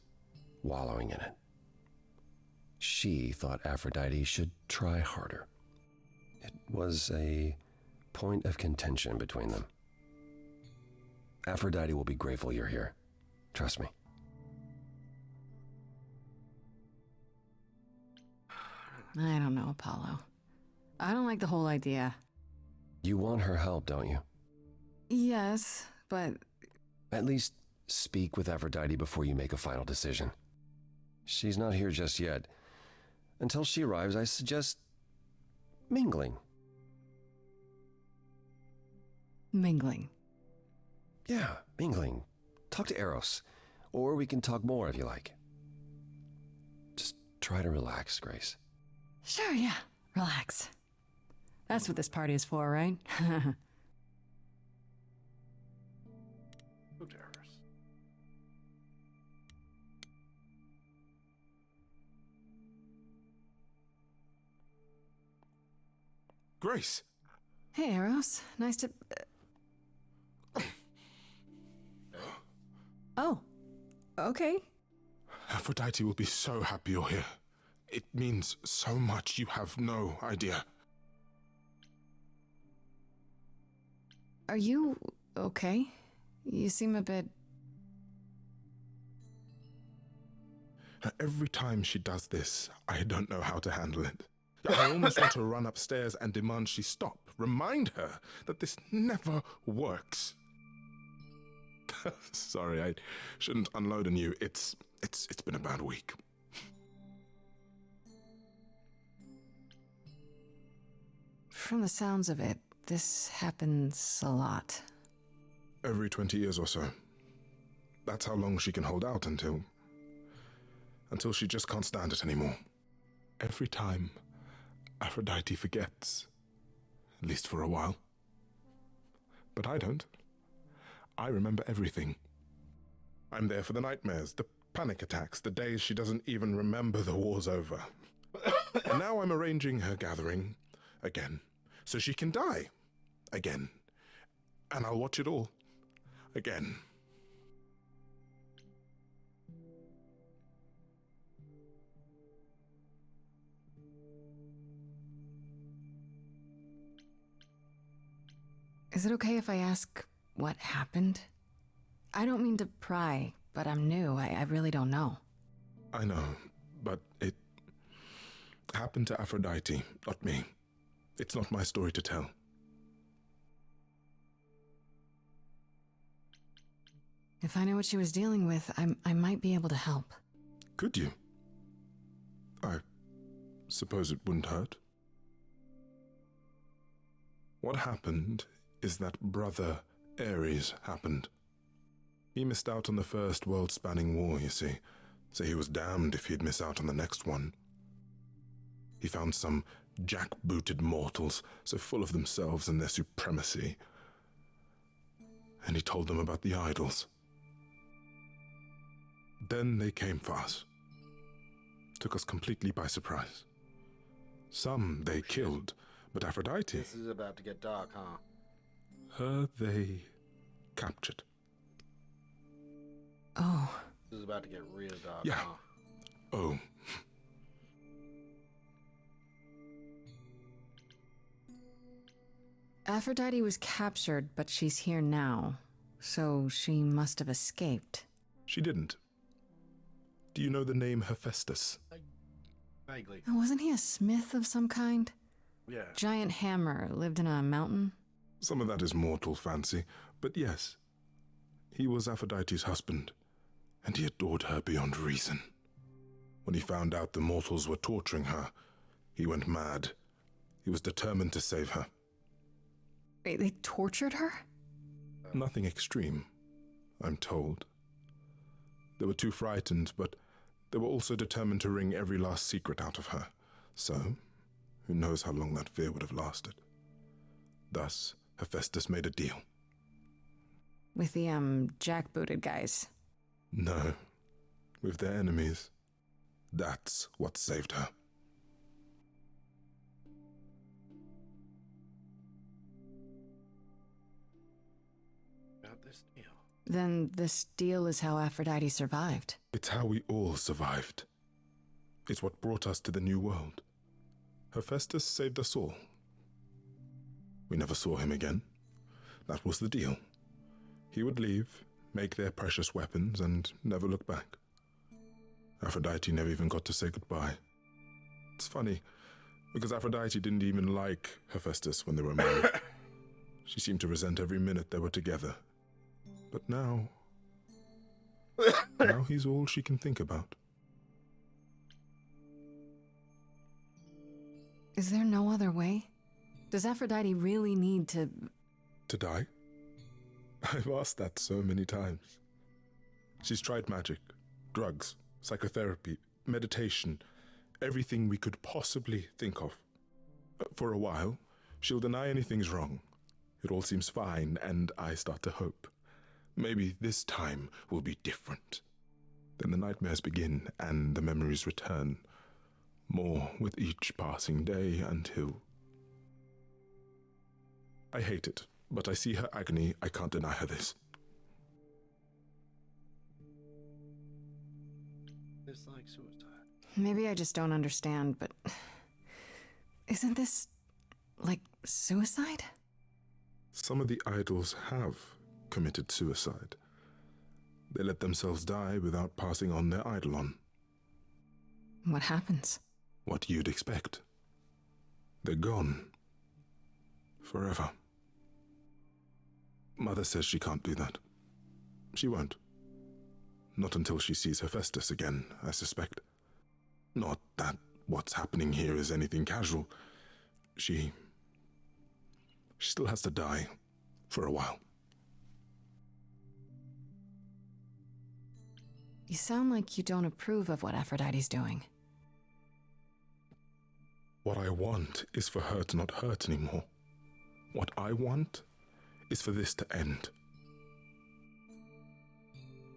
wallowing in it. She thought Aphrodite should try harder. It was a point of contention between them. Aphrodite will be grateful you're here. Trust me. I don't know, Apollo. I don't like the whole idea. You want her help, don't you? Yes, but... At least speak with Aphrodite before you make a final decision. She's not here just yet. Until she arrives, I suggest mingling. Mingling? Yeah, mingling. Talk to Eros. Or we can talk more if you like. Just try to relax, Grace. Sure, yeah. Relax. That's what this party is for, right? Grace! Hey, Eros. Nice to... Oh. Okay. Aphrodite will be so happy you're here. It means so much you have no idea. Are you okay? You seem a bit... Every time she does this, I don't know how to handle it. I almost want to run upstairs and demand she stop. Remind her that this never works. Sorry, I shouldn't unload on you. It's been a bad week. From the sounds of it, this happens a lot. Every 20 years or so. That's how long she can hold out until she just can't stand it anymore. Every time, Aphrodite forgets. At least for a while. But I don't. I remember everything. I'm there for the nightmares, the panic attacks, the days she doesn't even remember the war's over. And now I'm arranging her gathering again, so she can die again. And I'll watch it all again. Is it okay if I ask what happened? I don't mean to pry, but I'm new. I really don't know. I know, but it happened to Aphrodite, not me. It's not my story to tell. If I know what she was dealing with, I might be able to help. Could you? I suppose it wouldn't hurt. What happened is that Brother Ares happened. He missed out on the first world-spanning war, you see, so he was damned if he'd miss out on the next one. He found some jackbooted mortals, so full of themselves and their supremacy, and he told them about the idols. Then they came for us. Took us completely by surprise. Some they killed, but Aphrodite... This is about to get dark, huh? Her they captured. Oh. This is about to get real dark, Yeah. huh? Oh. Aphrodite was captured, but she's here now. So she must have escaped. She didn't. Do you know the name Hephaestus? Vaguely. Wasn't he a smith of some kind? Yeah. Giant hammer, lived in a mountain? Some of that is mortal fancy, but yes. He was Aphrodite's husband, and he adored her beyond reason. When he found out the mortals were torturing her, he went mad. He was determined to save her. They tortured her? Nothing extreme, I'm told. They were too frightened, but they were also determined to wring every last secret out of her. So, who knows how long that fear would have lasted. Thus, Hephaestus made a deal. With the, jackbooted guys. No, with their enemies. That's what saved her. About this deal. Then this deal is how Aphrodite survived. It's how we all survived. It's what brought us to the new world. Hephaestus saved us all. We never saw him again. That was the deal. He would leave, make their precious weapons, and never look back. Aphrodite never even got to say goodbye. It's funny, because Aphrodite didn't even like Hephaestus when they were married. She seemed to resent every minute they were together. But now he's all she can think about. Is there no other way? Does Aphrodite really need to... To die? I've asked that so many times. She's tried magic, drugs, psychotherapy, meditation, everything we could possibly think of. For a while, she'll deny anything's wrong. It all seems fine, and I start to hope. Maybe this time will be different. Then the nightmares begin, and the memories return. More with each passing day until... I hate it, but I see her agony. I can't deny her this. It's like suicide. Maybe I just don't understand, but... Isn't this... like suicide? Some of the idols have committed suicide. They let themselves die without passing on their eidolon. What happens? What you'd expect. They're gone. Forever. Mother says she can't do that. She won't. Not until she sees Hephaestus again, I suspect. Not that what's happening here is anything casual. She still has to die for a while. You sound like you don't approve of what Aphrodite's doing. What I want is for her to not hurt anymore. What I want is for this to end.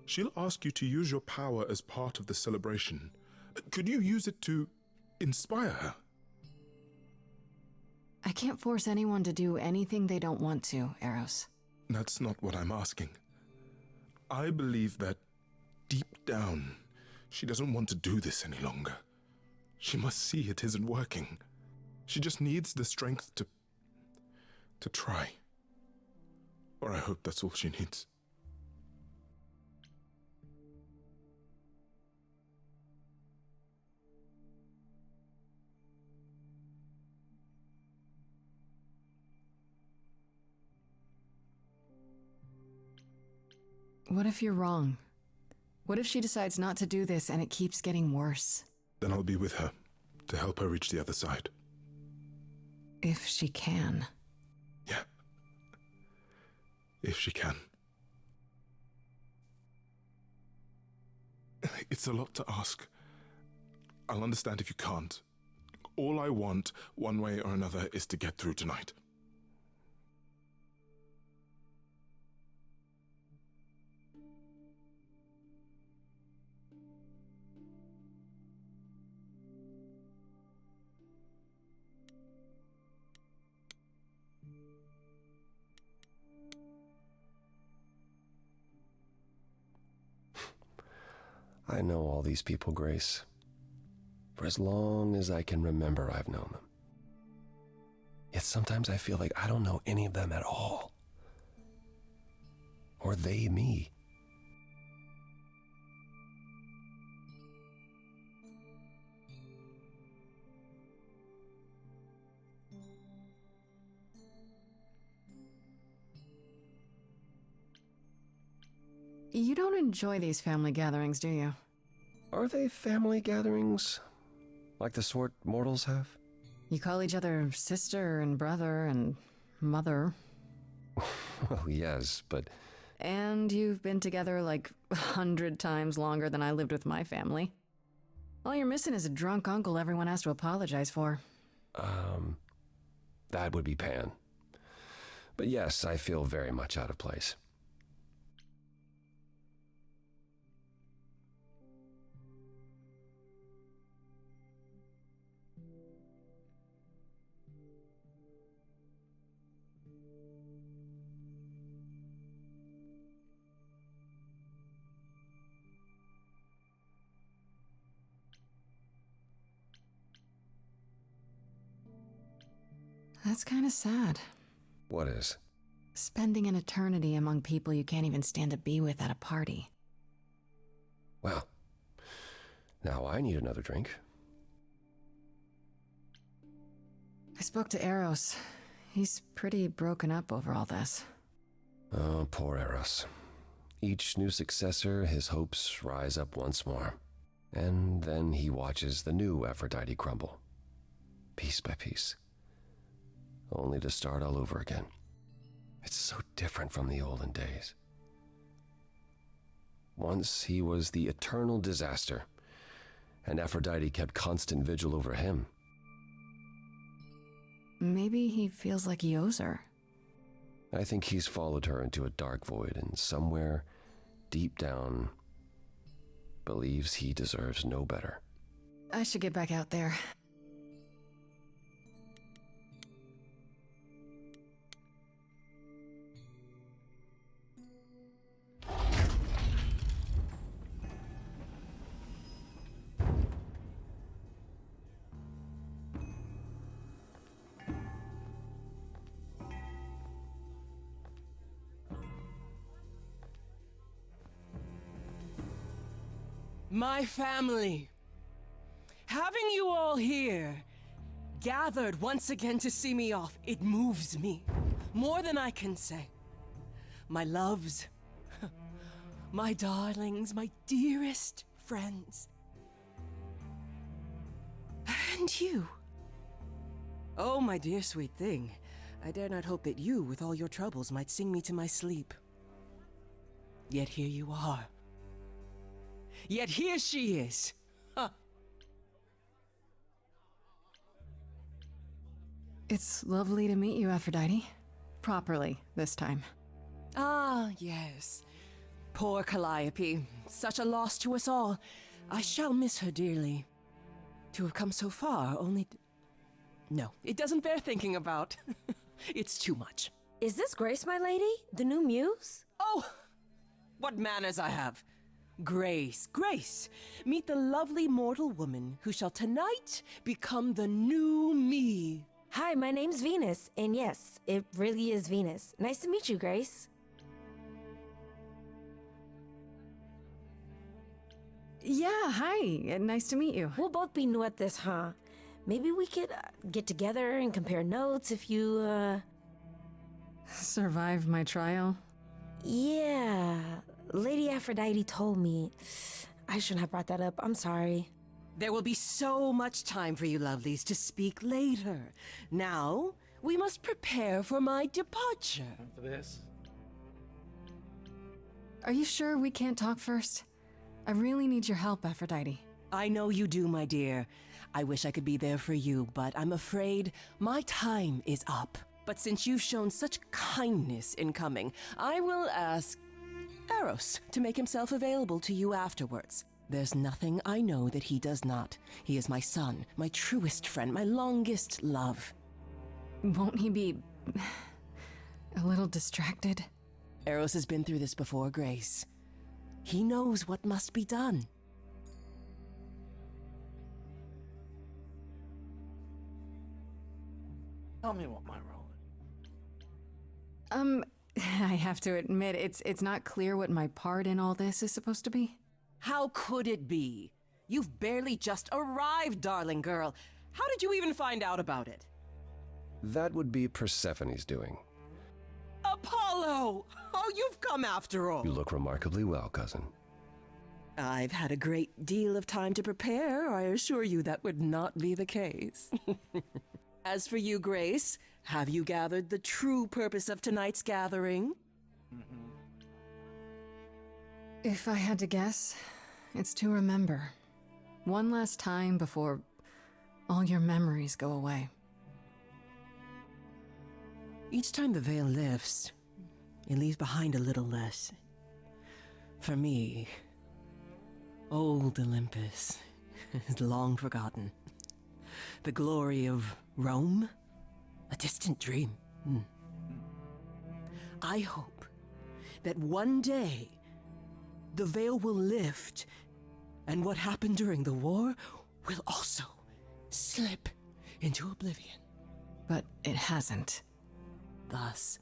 She'll ask you to use your power as part of the celebration. Could you use it to inspire her? I can't force anyone to do anything they don't want to, Eros. That's not what I'm asking. I believe that deep down, she doesn't want to do this any longer. She must see it isn't working. She just needs the strength to try. Or I hope that's all she needs. What if you're wrong? What if she decides not to do this and it keeps getting worse? Then I'll be with her to help her reach the other side. If she can. Yeah. If she can. It's a lot to ask. I'll understand if you can't. All I want, one way or another, is to get through tonight. I know all these people, Grace. For as long as I can remember, I've known them. Yet sometimes I feel like I don't know any of them at all. Or they me. You don't enjoy these family gatherings, do you? Are they family gatherings? Like the sort mortals have? You call each other sister and brother and mother. Well, yes, but... And you've been together like 100 times longer than I lived with my family. All you're missing is a drunk uncle everyone has to apologize for. That would be Pan. But yes, I feel very much out of place. That's kind of sad. What is? Spending an eternity among people you can't even stand to be with at a party. Well, now I need another drink. I spoke to Eros. He's pretty broken up over all this. Oh, poor Eros. Each new successor, his hopes rise up once more. And then he watches the new Aphrodite crumble, piece by piece, only to start all over again. It's so different from the olden days. Once he was the eternal disaster, and Aphrodite kept constant vigil over him. Maybe he feels like he owes her. I think he's followed her into a dark void, and somewhere, deep down, believes he deserves no better. I should get back out there. My family. Having you all here, gathered once again to see me off, it moves me. More than I can say. My loves, my darlings, my dearest friends. And you. Oh, my dear sweet thing. I dare not hope that you, with all your troubles, might sing me to my sleep. Yet here you are. Yet here she is. Huh. It's lovely to meet you, Aphrodite. Properly, this time. Ah, yes. Poor Calliope. Such a loss to us all. I shall miss her dearly. To have come so far, only... No, it doesn't bear thinking about. It's too much. Is this Grace, my lady? The new muse? Oh! What manners I have. Grace, Grace, meet the lovely mortal woman who shall tonight become the new me. Hi, my name's Venus, and yes, it really is Venus. Nice to meet you, Grace. Yeah, hi. Nice to meet you. We'll both be new at this, huh? Maybe we could get together and compare notes if you, Survive my trial? Yeah. Lady Aphrodite told me. I shouldn't have brought that up. I'm sorry. There will be so much time for you lovelies to speak later. Now, we must prepare for my departure. For this? Are you sure we can't talk first? I really need your help, Aphrodite. I know you do, my dear. I wish I could be there for you, but I'm afraid my time is up. But since you've shown such kindness in coming, I will ask Eros to make himself available to you afterwards. There's nothing I know that he does not. He is my son, my truest friend, my longest love. Won't he be... a little distracted? Eros has been through this before, Grace. He knows what must be done. Tell me what my role is. I have to admit, it's not clear what my part in all this is supposed to be. How could it be? You've barely just arrived, darling girl. How did you even find out about it? That would be Persephone's doing. Apollo! Oh, you've come after all. You look remarkably well, cousin. I've had a great deal of time to prepare. I assure you that would not be the case. As for you, Grace, have you gathered the true purpose of tonight's gathering? If I had to guess, it's to remember. One last time before all your memories go away. Each time the veil lifts, it leaves behind a little less. For me, old Olympus is long forgotten. The glory of Rome, a distant dream. I hope that one day the veil will lift, and what happened during the war will also slip into oblivion. but it hasn't. Thus,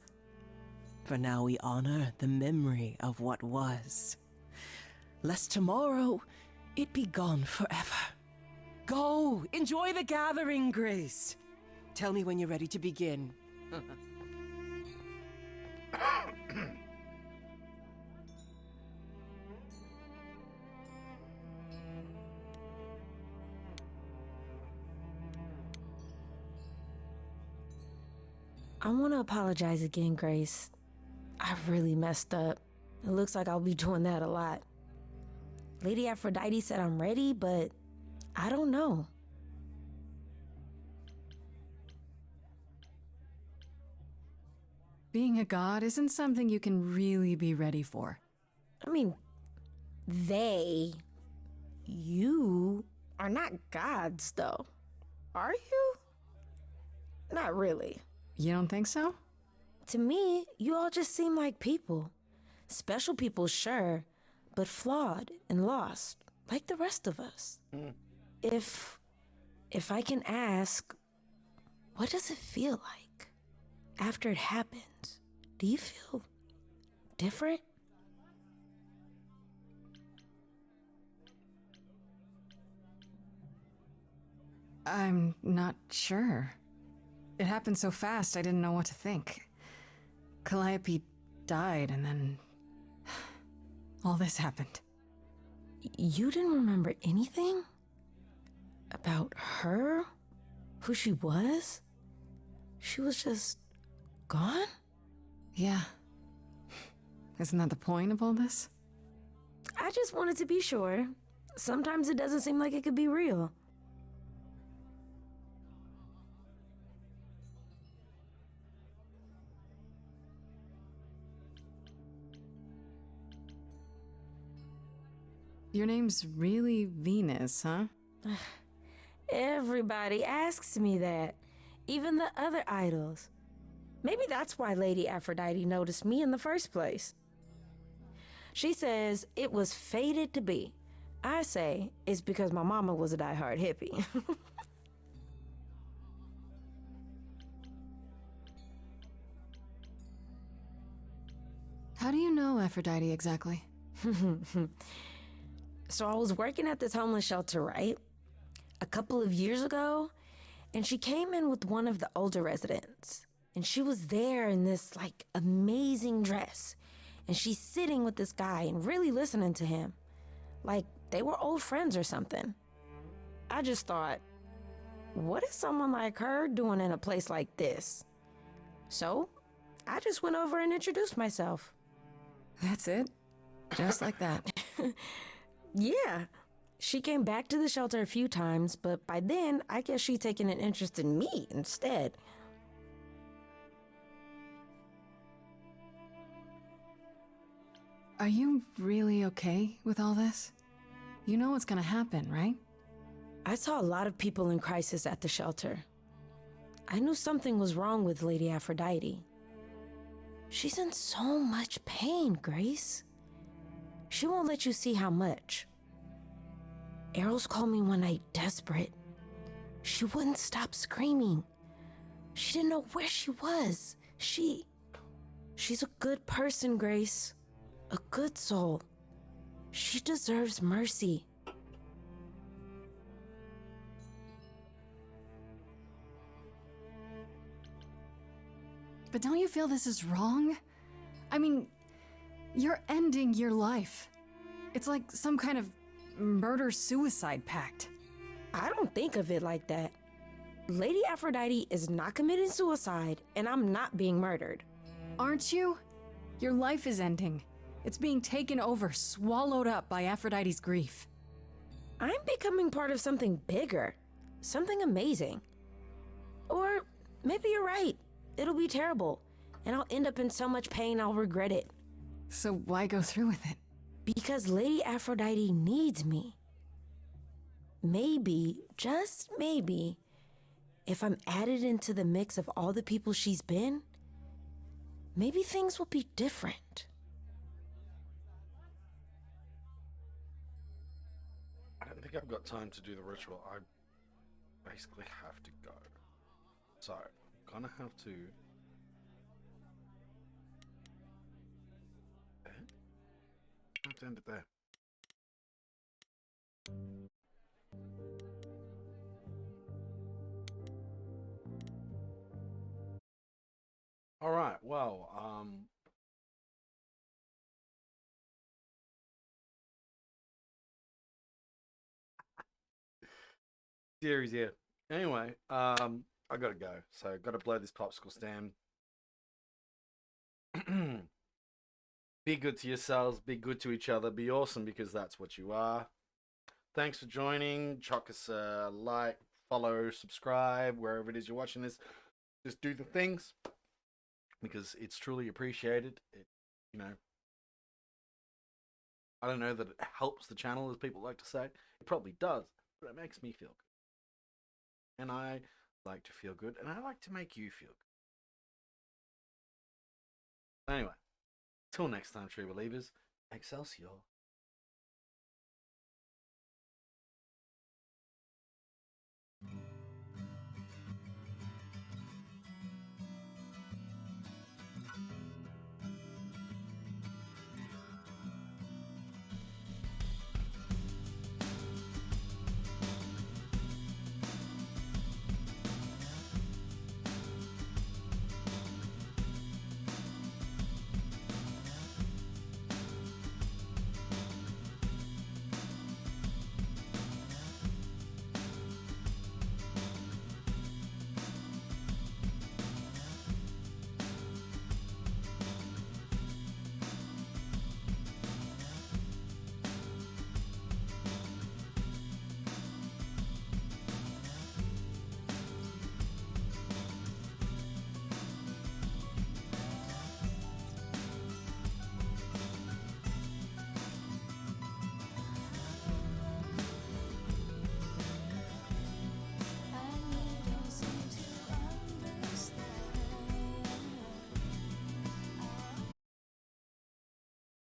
for now we honor the memory of what was, lest tomorrow it be gone forever. Go, enjoy the gathering, Grace. Tell me when you're ready to begin. I want to apologize again, Grace. I really messed up. It looks like I'll be doing that a lot. Lady Aphrodite said I'm ready, but I don't know. Being a god isn't something you can really be ready for. I mean, you are not gods, though. Are you? Not really. You don't think so? To me, you all just seem like people. Special people, sure, but flawed and lost, like the rest of us. If I can ask, what does it feel like after it happens? Do you feel different? I'm not sure. It happened so fast, I didn't know what to think. Calliope died, and then all this happened. You didn't remember anything? About her? Who she was? She was just gone? Yeah. Isn't that the point of all this? I just wanted to be sure. Sometimes it doesn't seem like it could be real. Your name's really Venus, huh? Everybody asks me that. Even the other idols. Maybe that's why Lady Aphrodite noticed me in the first place. She says it was fated to be. I say it's because my mama was a diehard hippie. How do you know Aphrodite exactly? So I was working at this homeless shelter, right? A couple of years ago, and she came in with one of the older residents. And she was there in this, like, amazing dress. And she's sitting with this guy and really listening to him. Like, they were old friends or something. I just thought, what is someone like her doing in a place like this? So, I just went over and introduced myself. That's it? Just like that? Yeah. She came back to the shelter a few times, but by then, I guess she'd taken an interest in me instead. Are you really okay with all this? You know what's gonna happen, right? I saw a lot of people in crisis at the shelter. I knew something was wrong with Lady Aphrodite. She's in so much pain, Grace. She won't let you see how much. Eros called me one night desperate. She wouldn't stop screaming. She didn't know where she was. She's a good person, Grace. A good soul. She deserves mercy. But don't you feel this is wrong? I mean, you're ending your life. It's like some kind of murder-suicide pact. I don't think of it like that. Lady Aphrodite is not committing suicide, and I'm not being murdered. Aren't you? Your life is ending. It's being taken over, swallowed up by Aphrodite's grief. I'm becoming part of something bigger. Something amazing. Or maybe you're right. It'll be terrible, and I'll end up in so much pain I'll regret it. So why go through with it? Because Lady Aphrodite needs me. Maybe, just maybe, if I'm added into the mix of all the people she's been, maybe things will be different. I don't think I've got time to do the ritual. I basically have to go. So, Gonna have to. I have to end it there. All right. Well, series here. Anyway, I gotta go. So gotta blow this popsicle stand. Be good to yourselves. Be good to each other. Be awesome because that's what you are. Thanks for joining. Chuck us a like, follow, subscribe wherever it is you're watching this. Just do the things because it's truly appreciated. It, you know, I don't know that it helps the channel as people like to say. It probably does, but it makes me feel good. And I like to feel good, and I like to make you feel good. Anyway, till next time, true believers, Excelsior.